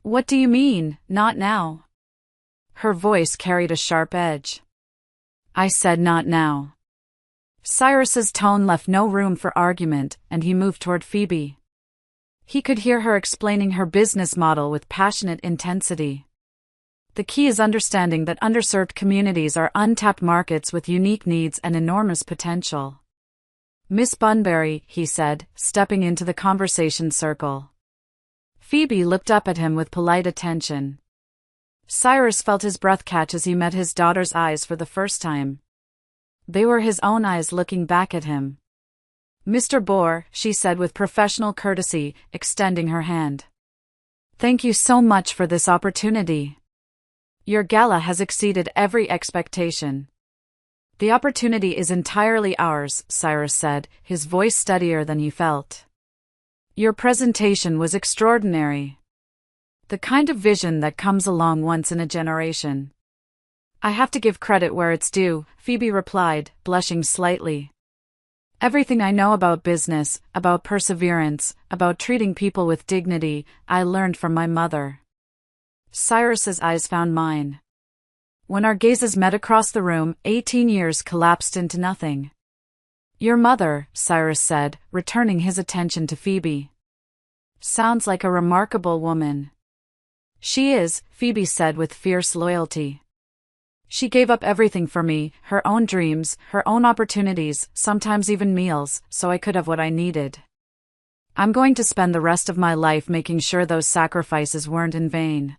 What do you mean, not now? Her voice carried a sharp edge. I said not now. Cyrus's tone left no room for argument, and he moved toward Phoebe. He could hear her explaining her business model with passionate intensity. The key is understanding that underserved communities are untapped markets with unique needs and enormous potential. Miss Bunbury, he said, stepping into the conversation circle. Phoebe looked up at him with polite attention. Cyrus felt his breath catch as he met his daughter's eyes for the first time. They were his own eyes looking back at him. Mr. Bohr, she said with professional courtesy, extending her hand. Thank you so much for this opportunity. Your gala has exceeded every expectation. The opportunity is entirely ours, Cyrus said, his voice steadier than he felt. Your presentation was extraordinary. The kind of vision that comes along once in a generation. I have to give credit where it's due, Phoebe replied, blushing slightly. Everything I know about business, about perseverance, about treating people with dignity, I learned from my mother. Cyrus's eyes found mine. When our gazes met across the room, 18 years collapsed into nothing. Your mother, Cyrus said, returning his attention to Phoebe. Sounds like a remarkable woman. She is, Phoebe said with fierce loyalty. She gave up everything for me, her own dreams, her own opportunities, sometimes even meals, so I could have what I needed. I'm going to spend the rest of my life making sure those sacrifices weren't in vain.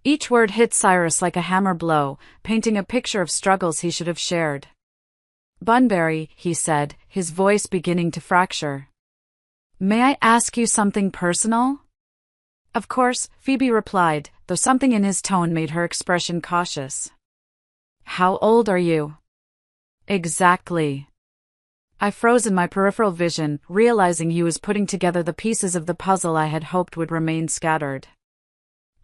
Each word hit Cyrus like a hammer blow, painting a picture of struggles he should have shared. Bunbury, he said, his voice beginning to fracture. May I ask you something personal? Of course, Phoebe replied, though something in his tone made her expression cautious. How old are you? Exactly. I froze in my peripheral vision, realizing he was putting together the pieces of the puzzle I had hoped would remain scattered.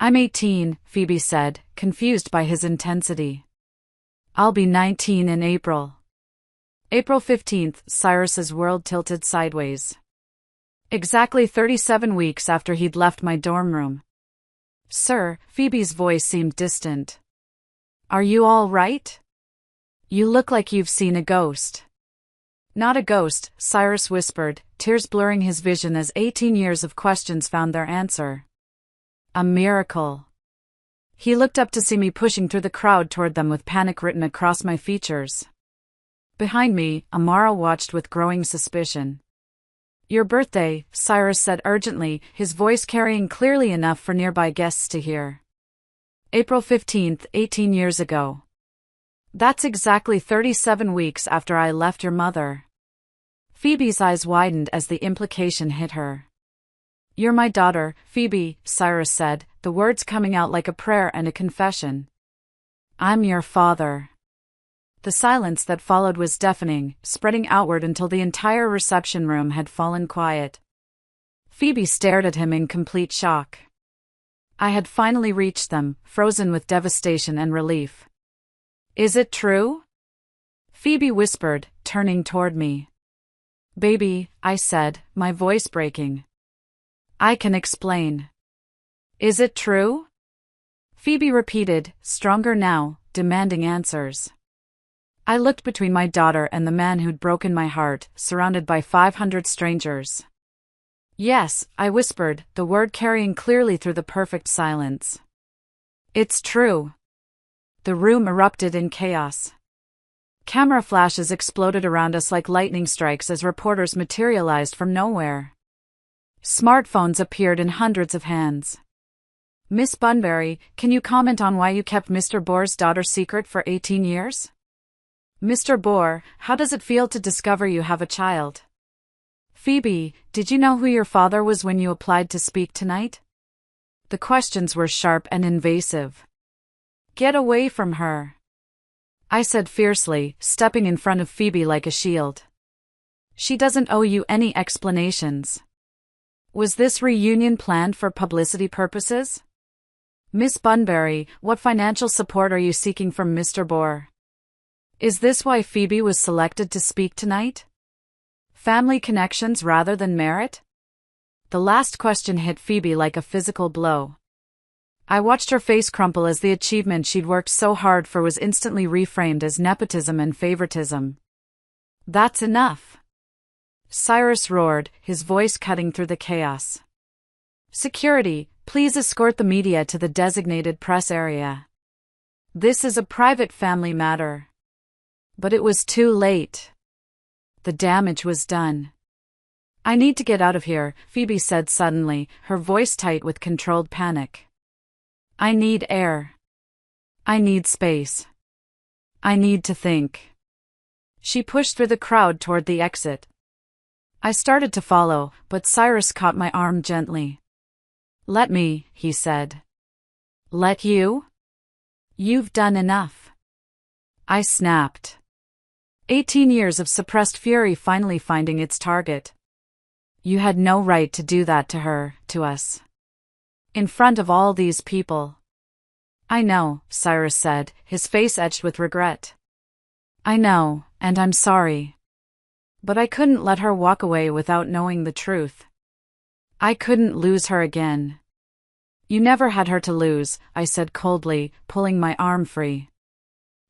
I'm 18, Phoebe said, confused by his intensity. I'll be 19 in April. April 15th, Cyrus's world tilted sideways. Exactly 37 weeks after he'd left my dorm room. Sir, Phoebe's voice seemed distant. Are you all right? You look like you've seen a ghost. Not a ghost, Cyrus whispered, tears blurring his vision as 18 years of questions found their answer. A miracle. He looked up to see me pushing through the crowd toward them with panic written across my features. Behind me, Amara watched with growing suspicion. Your birthday, Cyrus said urgently, his voice carrying clearly enough for nearby guests to hear. April 15th, 18 years ago. That's exactly 37 weeks after I left your mother. Phoebe's eyes widened as the implication hit her. You're my daughter, Phoebe, Cyrus said, the words coming out like a prayer and a confession. I'm your father. The silence that followed was deafening, spreading outward until the entire reception room had fallen quiet. Phoebe stared at him in complete shock. I had finally reached them, frozen with devastation and relief. Is it true? Phoebe whispered, turning toward me. Baby, I said, my voice breaking. I can explain. Is it true? Phoebe repeated, stronger now, demanding answers. I looked between my daughter and the man who'd broken my heart, surrounded by 500 strangers. Yes, I whispered, the word carrying clearly through the perfect silence. It's true. The room erupted in chaos. Camera flashes exploded around us like lightning strikes as reporters materialized from nowhere. Smartphones appeared in hundreds of hands. Miss Bunbury, can you comment on why you kept Mr. Bohr's daughter secret for 18 years? Mr. Bohr, how does it feel to discover you have a child? Phoebe, did you know who your father was when you applied to speak tonight? The questions were sharp and invasive. Get away from her, I said fiercely, stepping in front of Phoebe like a shield. She doesn't owe you any explanations. Was this reunion planned for publicity purposes? Miss Bunbury, what financial support are you seeking from Mr. Bohr? Is this why Phoebe was selected to speak tonight? Family connections rather than merit? The last question hit Phoebe like a physical blow. I watched her face crumple as the achievement she'd worked so hard for was instantly reframed as nepotism and favoritism. That's enough, Cyrus roared, his voice cutting through the chaos. Security, please escort the media to the designated press area. This is a private family matter. But it was too late. The damage was done. I need to get out of here, Phoebe said suddenly, her voice tight with controlled panic. I need air. I need space. I need to think. She pushed through the crowd toward the exit. I started to follow, but Cyrus caught my arm gently. Let me, he said. Let you? You've done enough. I snapped. 18 years of suppressed fury finally finding its target. You had no right to do that to her, to us. In front of all these people. I know, Cyrus said, his face etched with regret. I know, and I'm sorry. But I couldn't let her walk away without knowing the truth. I couldn't lose her again. You never had her to lose, I said coldly, pulling my arm free.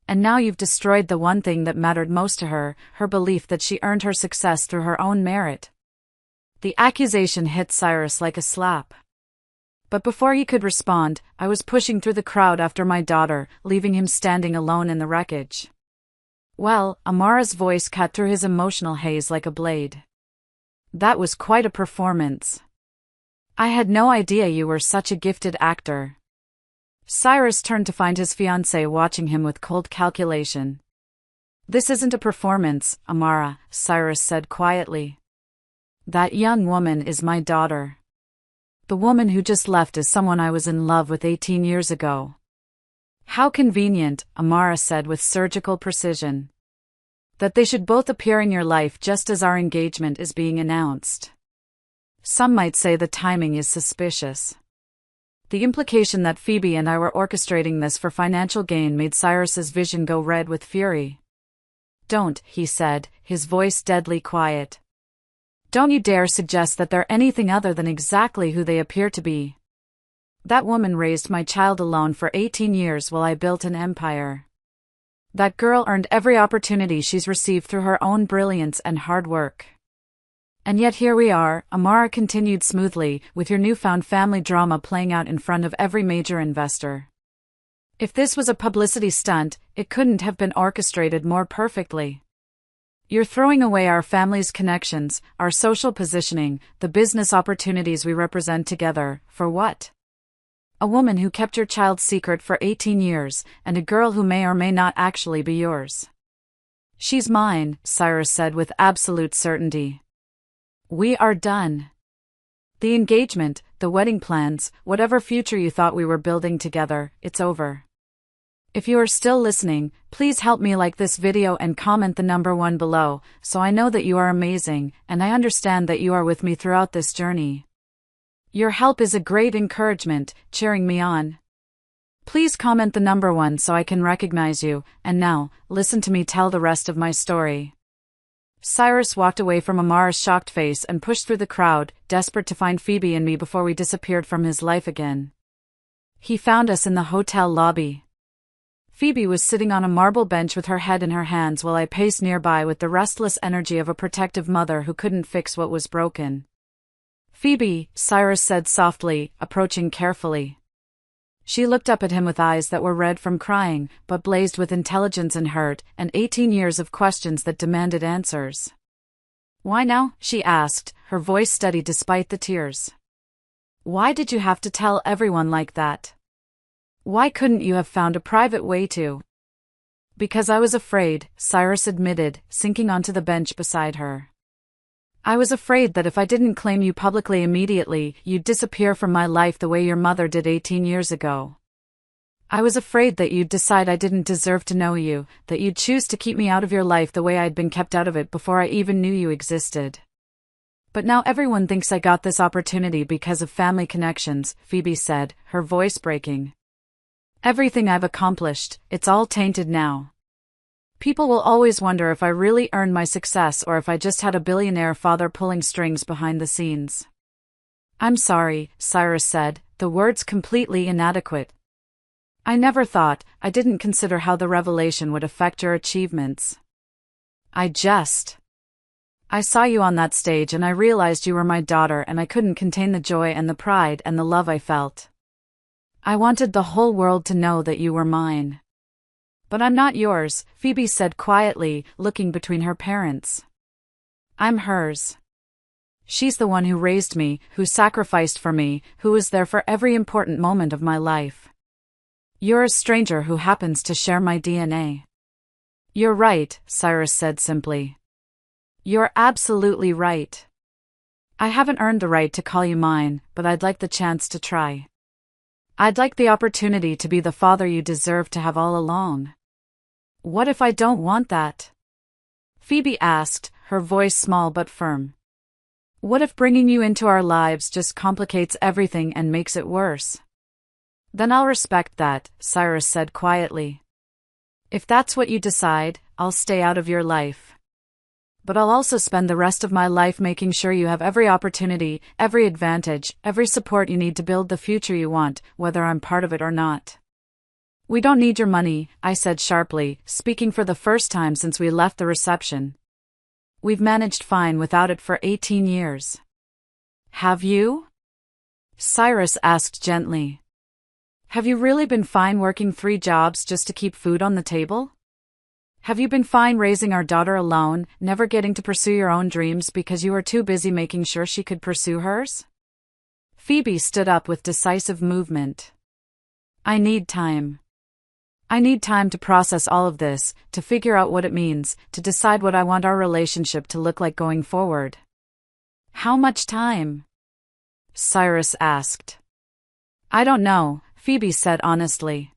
And now you've destroyed the one thing that mattered most to her, her belief that she earned her success through her own merit. The accusation hit Cyrus like a slap. But before he could respond, I was pushing through the crowd after my daughter, leaving him standing alone in the wreckage. Well, Amara's voice cut through his emotional haze like a blade. That was quite a performance. I had no idea you were such a gifted actor. Cyrus turned to find his fiancée watching him with cold calculation. This isn't a performance, Amara, Cyrus said quietly. That young woman is my daughter. The woman who just left is someone I was in love with 18 years ago. How convenient, Amara said with surgical precision. That they should both appear in your life just as our engagement is being announced. Some might say the timing is suspicious. The implication that Phoebe and I were orchestrating this for financial gain made Cyrus's vision go red with fury. Don't, he said, his voice deadly quiet. Don't you dare suggest that they're anything other than exactly who they appear to be. That woman raised my child alone for 18 years while I built an empire. That girl earned every opportunity she's received through her own brilliance and hard work. And yet here we are, Amara continued smoothly, with your newfound family drama playing out in front of every major investor. If this was a publicity stunt, it couldn't have been orchestrated more perfectly. You're throwing away our family's connections, our social positioning, the business opportunities we represent together, for what? A woman who kept your child's secret for 18 years, and a girl who may or may not actually be yours. She's mine, Cyrus said with absolute certainty. We are done. The engagement, the wedding plans, whatever future you thought we were building together, it's over. If you are still listening, please help me like this video and comment the number 1 below, so I know that you are amazing, and I understand that you are with me throughout this journey. Your help is a great encouragement, cheering me on. Please comment the number 1 so I can recognize you, and now, listen to me tell the rest of my story. Cyrus walked away from Amara's shocked face and pushed through the crowd, desperate to find Phoebe and me before we disappeared from his life again. He found us in the hotel lobby. Phoebe was sitting on a marble bench with her head in her hands while I paced nearby with the restless energy of a protective mother who couldn't fix what was broken. Phoebe, Cyrus said softly, approaching carefully. She looked up at him with eyes that were red from crying, but blazed with intelligence and hurt, and 18 years of questions that demanded answers. Why now? She asked, her voice steady despite the tears. Why did you have to tell everyone like that? Why couldn't you have found a private way to? Because I was afraid, Cyrus admitted, sinking onto the bench beside her. I was afraid that if I didn't claim you publicly immediately, you'd disappear from my life the way your mother did 18 years ago. I was afraid that you'd decide I didn't deserve to know you, that you'd choose to keep me out of your life the way I'd been kept out of it before I even knew you existed. But now everyone thinks I got this opportunity because of family connections, Phoebe said, her voice breaking. Everything I've accomplished, it's all tainted now. People will always wonder if I really earned my success or if I just had a billionaire father pulling strings behind the scenes. I'm sorry, Cyrus said, the words completely inadequate. I never thought, I didn't consider how the revelation would affect your achievements. I saw you on that stage and I realized you were my daughter and I couldn't contain the joy and the pride and the love I felt. I wanted the whole world to know that you were mine. But I'm not yours, Phoebe said quietly, looking between her parents. I'm hers. She's the one who raised me, who sacrificed for me, who was there for every important moment of my life. You're a stranger who happens to share my DNA. You're right, Cyrus said simply. You're absolutely right. I haven't earned the right to call you mine, but I'd like the chance to try. I'd like the opportunity to be the father you deserve to have all along. What if I don't want that? Phoebe asked, her voice small but firm. What if bringing you into our lives just complicates everything and makes it worse? Then I'll respect that, Cyrus said quietly. If that's what you decide, I'll stay out of your life. But I'll also spend the rest of my life making sure you have every opportunity, every advantage, every support you need to build the future you want, whether I'm part of it or not. We don't need your money, I said sharply, speaking for the first time since we left the reception. We've managed fine without it for 18 years. Have you? Cyrus asked gently. Have you really been fine working 3 jobs just to keep food on the table? Have you been fine raising our daughter alone, never getting to pursue your own dreams because you were too busy making sure she could pursue hers? Phoebe stood up with decisive movement. I need time. I need time to process all of this, to figure out what it means, to decide what I want our relationship to look like going forward. How much time? Cyrus asked. I don't know, Phoebe said honestly.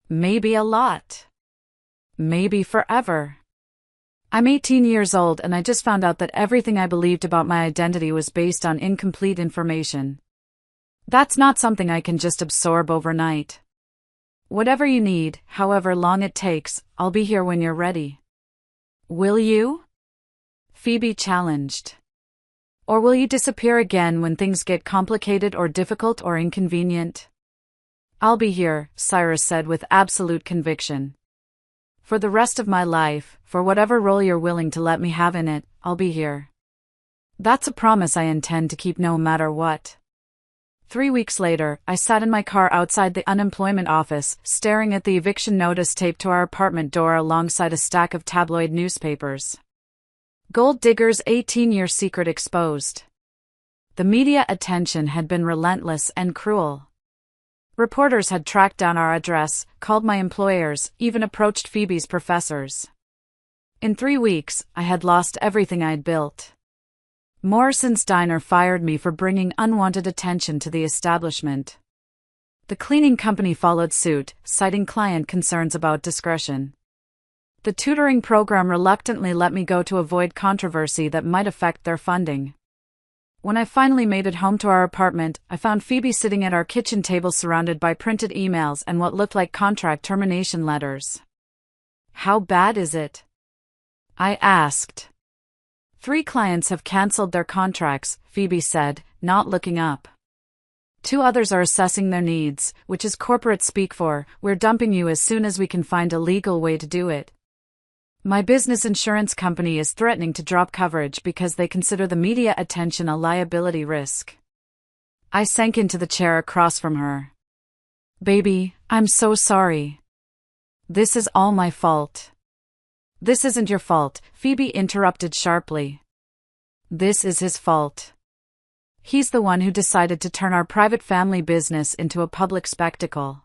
Maybe a lot. Maybe forever. I'm 18 years old and I just found out that everything I believed about my identity was based on incomplete information. That's not something I can just absorb overnight. Whatever you need, however long it takes, I'll be here when you're ready. Will you? Phoebe challenged. Or will you disappear again when things get complicated or difficult or inconvenient? I'll be here, Cyrus said with absolute conviction. For the rest of my life, for whatever role you're willing to let me have in it, I'll be here. That's a promise I intend to keep no matter what. 3 weeks later, I sat in my car outside the unemployment office, staring at the eviction notice taped to our apartment door alongside a stack of tabloid newspapers. Gold Digger's 18-year secret exposed. The media attention had been relentless and cruel. Reporters had tracked down our address, called my employers, even approached Phoebe's professors. In 3 weeks, I had lost everything I'd built. Morrison's Diner fired me for bringing unwanted attention to the establishment. The cleaning company followed suit, citing client concerns about discretion. The tutoring program reluctantly let me go to avoid controversy that might affect their funding. When I finally made it home to our apartment, I found Phoebe sitting at our kitchen table surrounded by printed emails and what looked like contract termination letters. How bad is it? I asked. 3 clients have cancelled their contracts, Phoebe said, not looking up. 2 others are assessing their needs, which is corporate speak for, we're dumping you as soon as we can find a legal way to do it. My business insurance company is threatening to drop coverage because they consider the media attention a liability risk. I sank into the chair across from her. Baby, I'm so sorry. This is all my fault. This isn't your fault, Phoebe interrupted sharply. This is his fault. He's the one who decided to turn our private family business into a public spectacle.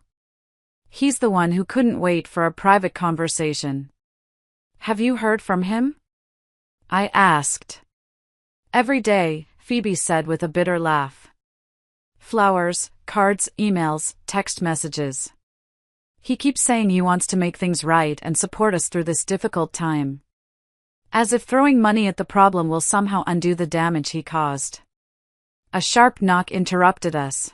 He's the one who couldn't wait for a private conversation. Have you heard from him? I asked. Every day, Phoebe said with a bitter laugh. Flowers, cards, emails, text messages. He keeps saying he wants to make things right and support us through this difficult time. As if throwing money at the problem will somehow undo the damage he caused. A sharp knock interrupted us.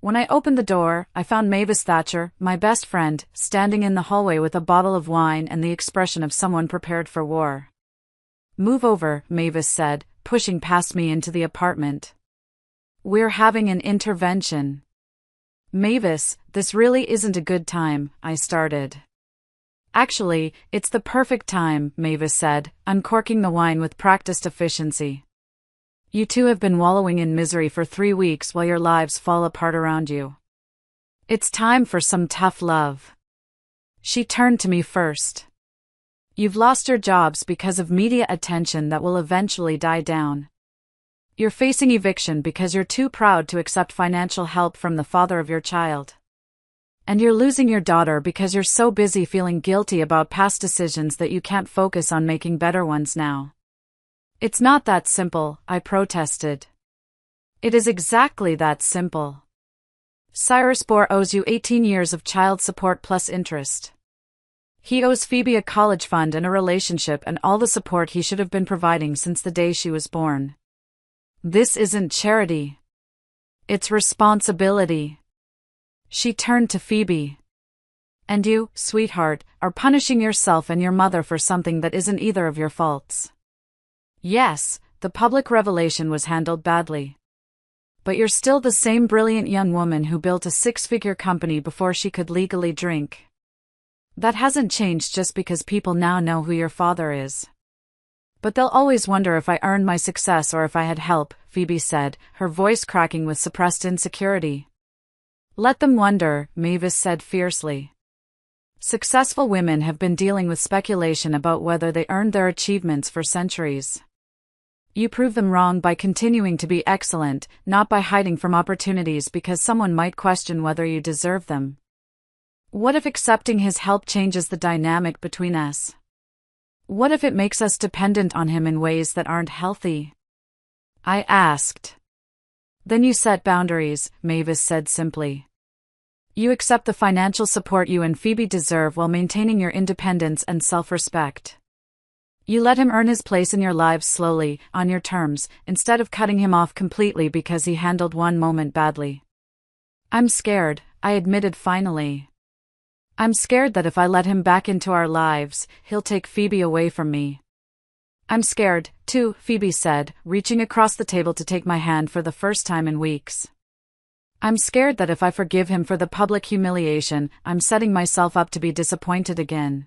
When I opened the door, I found Mavis Thatcher, my best friend, standing in the hallway with a bottle of wine and the expression of someone prepared for war. Move over, Mavis said, pushing past me into the apartment. We're having an intervention. Mavis, this really isn't a good time, I started. Actually, it's the perfect time, Mavis said, uncorking the wine with practiced efficiency. You two have been wallowing in misery for 3 weeks while your lives fall apart around you. It's time for some tough love. She turned to me first. You've lost your jobs because of media attention that will eventually die down. You're facing eviction because you're too proud to accept financial help from the father of your child. And you're losing your daughter because you're so busy feeling guilty about past decisions that you can't focus on making better ones now. It's not that simple, I protested. It is exactly that simple. Cyrus Bohr owes you 18 years of child support plus interest. He owes Phoebe a college fund and a relationship and all the support he should have been providing since the day she was born. This isn't charity. It's responsibility. She turned to Phoebe. And you, sweetheart, are punishing yourself and your mother for something that isn't either of your faults. Yes, the public revelation was handled badly. But you're still the same brilliant young woman who built a six-figure company before she could legally drink. That hasn't changed just because people now know who your father is. But they'll always wonder if I earned my success or if I had help, Phoebe said, her voice cracking with suppressed insecurity. Let them wonder, Mavis said fiercely. Successful women have been dealing with speculation about whether they earned their achievements for centuries. You prove them wrong by continuing to be excellent, not by hiding from opportunities because someone might question whether you deserve them. What if accepting his help changes the dynamic between us? What if it makes us dependent on him in ways that aren't healthy? I asked. Then you set boundaries, Mavis said simply. You accept the financial support you and Phoebe deserve while maintaining your independence and self-respect. You let him earn his place in your lives slowly, on your terms, instead of cutting him off completely because he handled one moment badly. I'm scared, I admitted finally. I'm scared that if I let him back into our lives, he'll take Phoebe away from me. I'm scared, too, Phoebe said, reaching across the table to take my hand for the first time in weeks. I'm scared that if I forgive him for the public humiliation, I'm setting myself up to be disappointed again.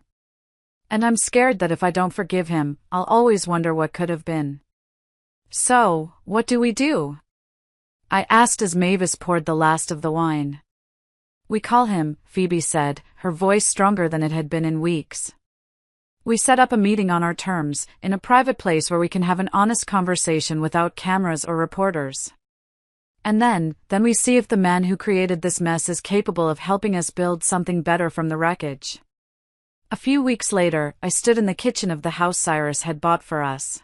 And I'm scared that if I don't forgive him, I'll always wonder what could have been. So, what do we do? I asked as Mavis poured the last of the wine. We call him, Phoebe said, her voice stronger than it had been in weeks. We set up a meeting on our terms, in a private place where we can have an honest conversation without cameras or reporters. And then we see if the man who created this mess is capable of helping us build something better from the wreckage. A few weeks later, I stood in the kitchen of the house Cyrus had bought for us.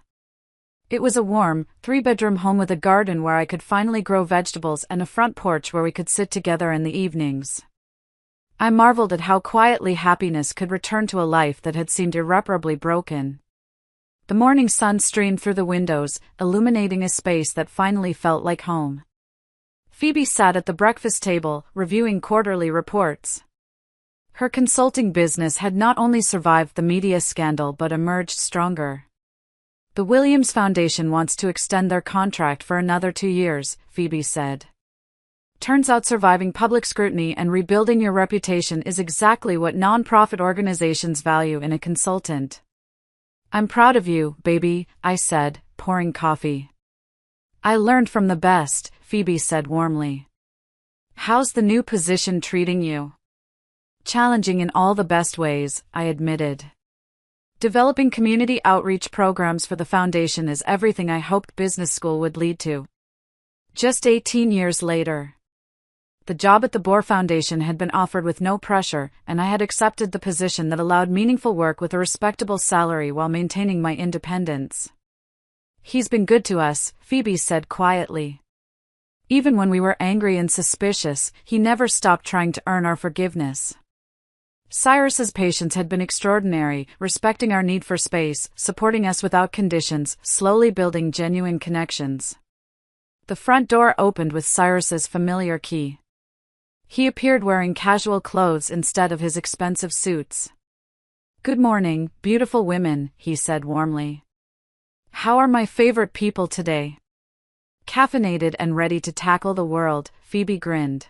It was a warm, 3-bedroom home with a garden where I could finally grow vegetables and a front porch where we could sit together in the evenings. I marveled at how quietly happiness could return to a life that had seemed irreparably broken. The morning sun streamed through the windows, illuminating a space that finally felt like home. Phoebe sat at the breakfast table, reviewing quarterly reports. Her consulting business had not only survived the media scandal but emerged stronger. The Williams Foundation wants to extend their contract for another 2 years, Phoebe said. Turns out surviving public scrutiny and rebuilding your reputation is exactly what nonprofit organizations value in a consultant. I'm proud of you, baby, I said, pouring coffee. I learned from the best, Phoebe said warmly. How's the new position treating you? Challenging in all the best ways, I admitted. Developing community outreach programs for the foundation is everything I hoped business school would lead to. Just 18 years later. The job at the Bohr Foundation had been offered with no pressure, and I had accepted the position that allowed meaningful work with a respectable salary while maintaining my independence. He's been good to us, Phoebe said quietly. Even when we were angry and suspicious, he never stopped trying to earn our forgiveness. Cyrus's patience had been extraordinary, respecting our need for space, supporting us without conditions, slowly building genuine connections. The front door opened with Cyrus's familiar key. He appeared wearing casual clothes instead of his expensive suits. Good morning, beautiful women, he said warmly. How are my favorite people today? Caffeinated and ready to tackle the world, Phoebe grinned.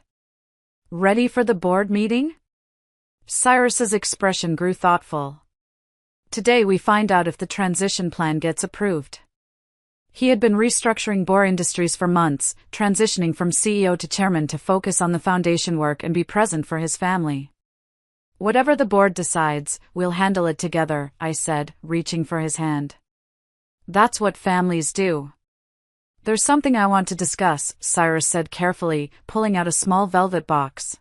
Ready for the board meeting? Cyrus's expression grew thoughtful. Today we find out if the transition plan gets approved. He had been restructuring Bohr Industries for months, transitioning from CEO to chairman to focus on the foundation work and be present for his family. Whatever the board decides, we'll handle it together, I said, reaching for his hand. That's what families do. There's something I want to discuss, Cyrus said carefully, pulling out a small velvet box.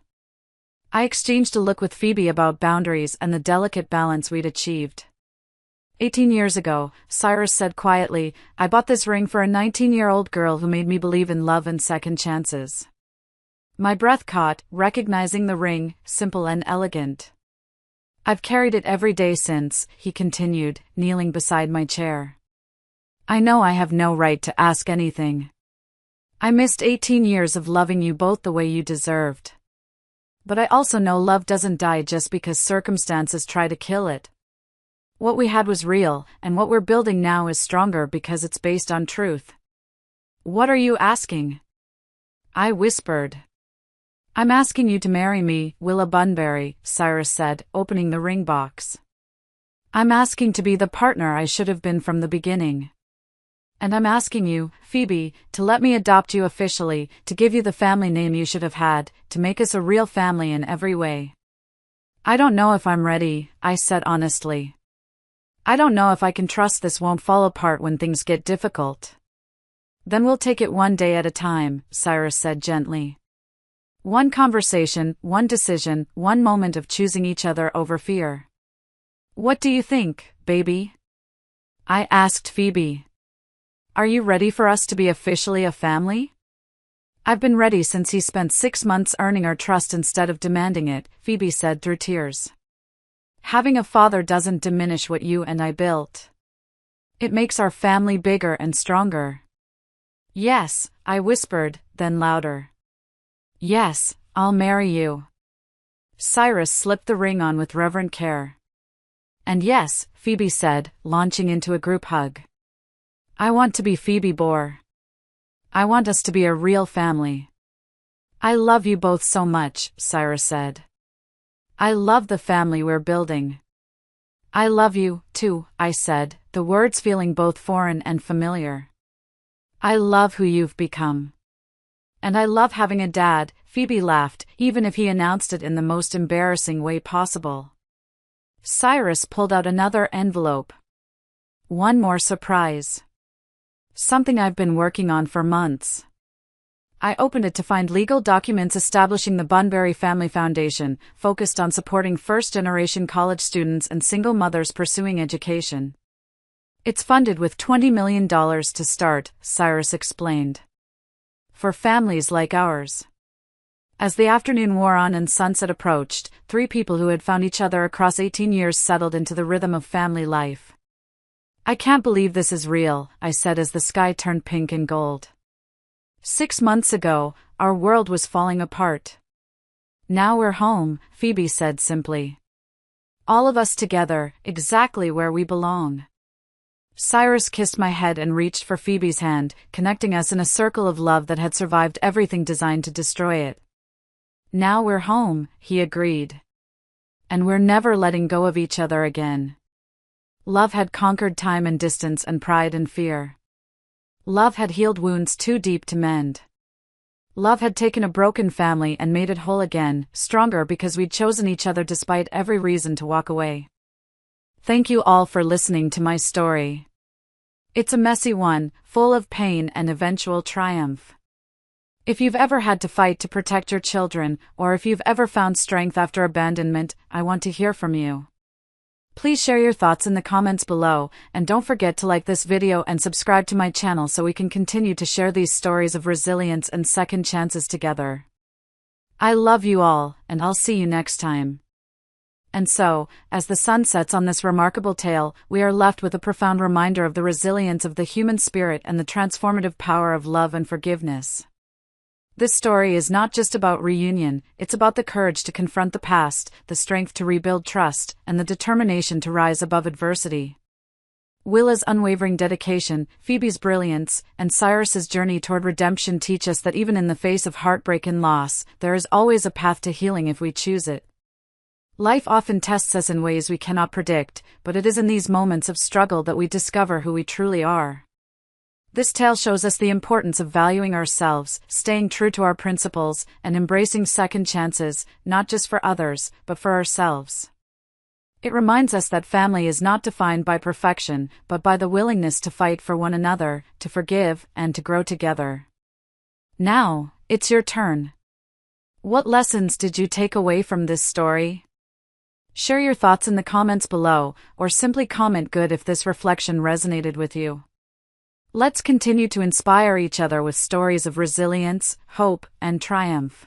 I exchanged a look with Phoebe about boundaries and the delicate balance we'd achieved. 18 years ago, Cyrus said quietly, I bought this ring for a 19-year-old girl who made me believe in love and second chances. My breath caught, recognizing the ring, simple and elegant. I've carried it every day since, he continued, kneeling beside my chair. I know I have no right to ask anything. I missed 18 years of loving you both the way you deserved. But I also know love doesn't die just because circumstances try to kill it. What we had was real, and what we're building now is stronger because it's based on truth. What are you asking? I whispered. I'm asking you to marry me, Willa Bunbury, Cyrus said, opening the ring box. I'm asking to be the partner I should have been from the beginning. And I'm asking you, Phoebe, to let me adopt you officially, to give you the family name you should have had, to make us a real family in every way. I don't know if I'm ready, I said honestly. I don't know if I can trust this won't fall apart when things get difficult. Then we'll take it one day at a time, Cyrus said gently. One conversation, one decision, one moment of choosing each other over fear. What do you think, baby? I asked Phoebe. Are you ready for us to be officially a family? I've been ready since he spent 6 months earning our trust instead of demanding it, Phoebe said through tears. Having a father doesn't diminish what you and I built. It makes our family bigger and stronger. Yes, I whispered, then louder. Yes, I'll marry you. Cyrus slipped the ring on with reverent care. And yes, Phoebe said, launching into a group hug. I want to be Phoebe Bohr. I want us to be a real family. I love you both so much, Cyrus said. I love the family we're building. I love you, too, I said, the words feeling both foreign and familiar. I love who you've become. And I love having a dad, Phoebe laughed, even if he announced it in the most embarrassing way possible. Cyrus pulled out another envelope. One more surprise. Something I've been working on for months. I opened it to find legal documents establishing the Bunbury Family Foundation, focused on supporting first-generation college students and single mothers pursuing education. It's funded with $20 million to start, Cyrus explained. For families like ours. As the afternoon wore on and sunset approached, 3 people who had found each other across 18 years settled into the rhythm of family life. I can't believe this is real, I said as the sky turned pink and gold. 6 months ago, our world was falling apart. Now we're home, Phoebe said simply. All of us together, exactly where we belong. Cyrus kissed my head and reached for Phoebe's hand, connecting us in a circle of love that had survived everything designed to destroy it. Now we're home, he agreed. And we're never letting go of each other again. Love had conquered time and distance and pride and fear. Love had healed wounds too deep to mend. Love had taken a broken family and made it whole again, stronger because we'd chosen each other despite every reason to walk away. Thank you all for listening to my story. It's a messy one, full of pain and eventual triumph. If you've ever had to fight to protect your children, or if you've ever found strength after abandonment, I want to hear from you. Please share your thoughts in the comments below, and don't forget to like this video and subscribe to my channel so we can continue to share these stories of resilience and second chances together. I love you all, and I'll see you next time. And so, as the sun sets on this remarkable tale, we are left with a profound reminder of the resilience of the human spirit and the transformative power of love and forgiveness. This story is not just about reunion, it's about the courage to confront the past, the strength to rebuild trust, and the determination to rise above adversity. Willa's unwavering dedication, Phoebe's brilliance, and Cyrus's journey toward redemption teach us that even in the face of heartbreak and loss, there is always a path to healing if we choose it. Life often tests us in ways we cannot predict, but it is in these moments of struggle that we discover who we truly are. This tale shows us the importance of valuing ourselves, staying true to our principles, and embracing second chances, not just for others, but for ourselves. It reminds us that family is not defined by perfection, but by the willingness to fight for one another, to forgive, and to grow together. Now, it's your turn. What lessons did you take away from this story? Share your thoughts in the comments below, or simply comment good if this reflection resonated with you. Let's continue to inspire each other with stories of resilience, hope, and triumph.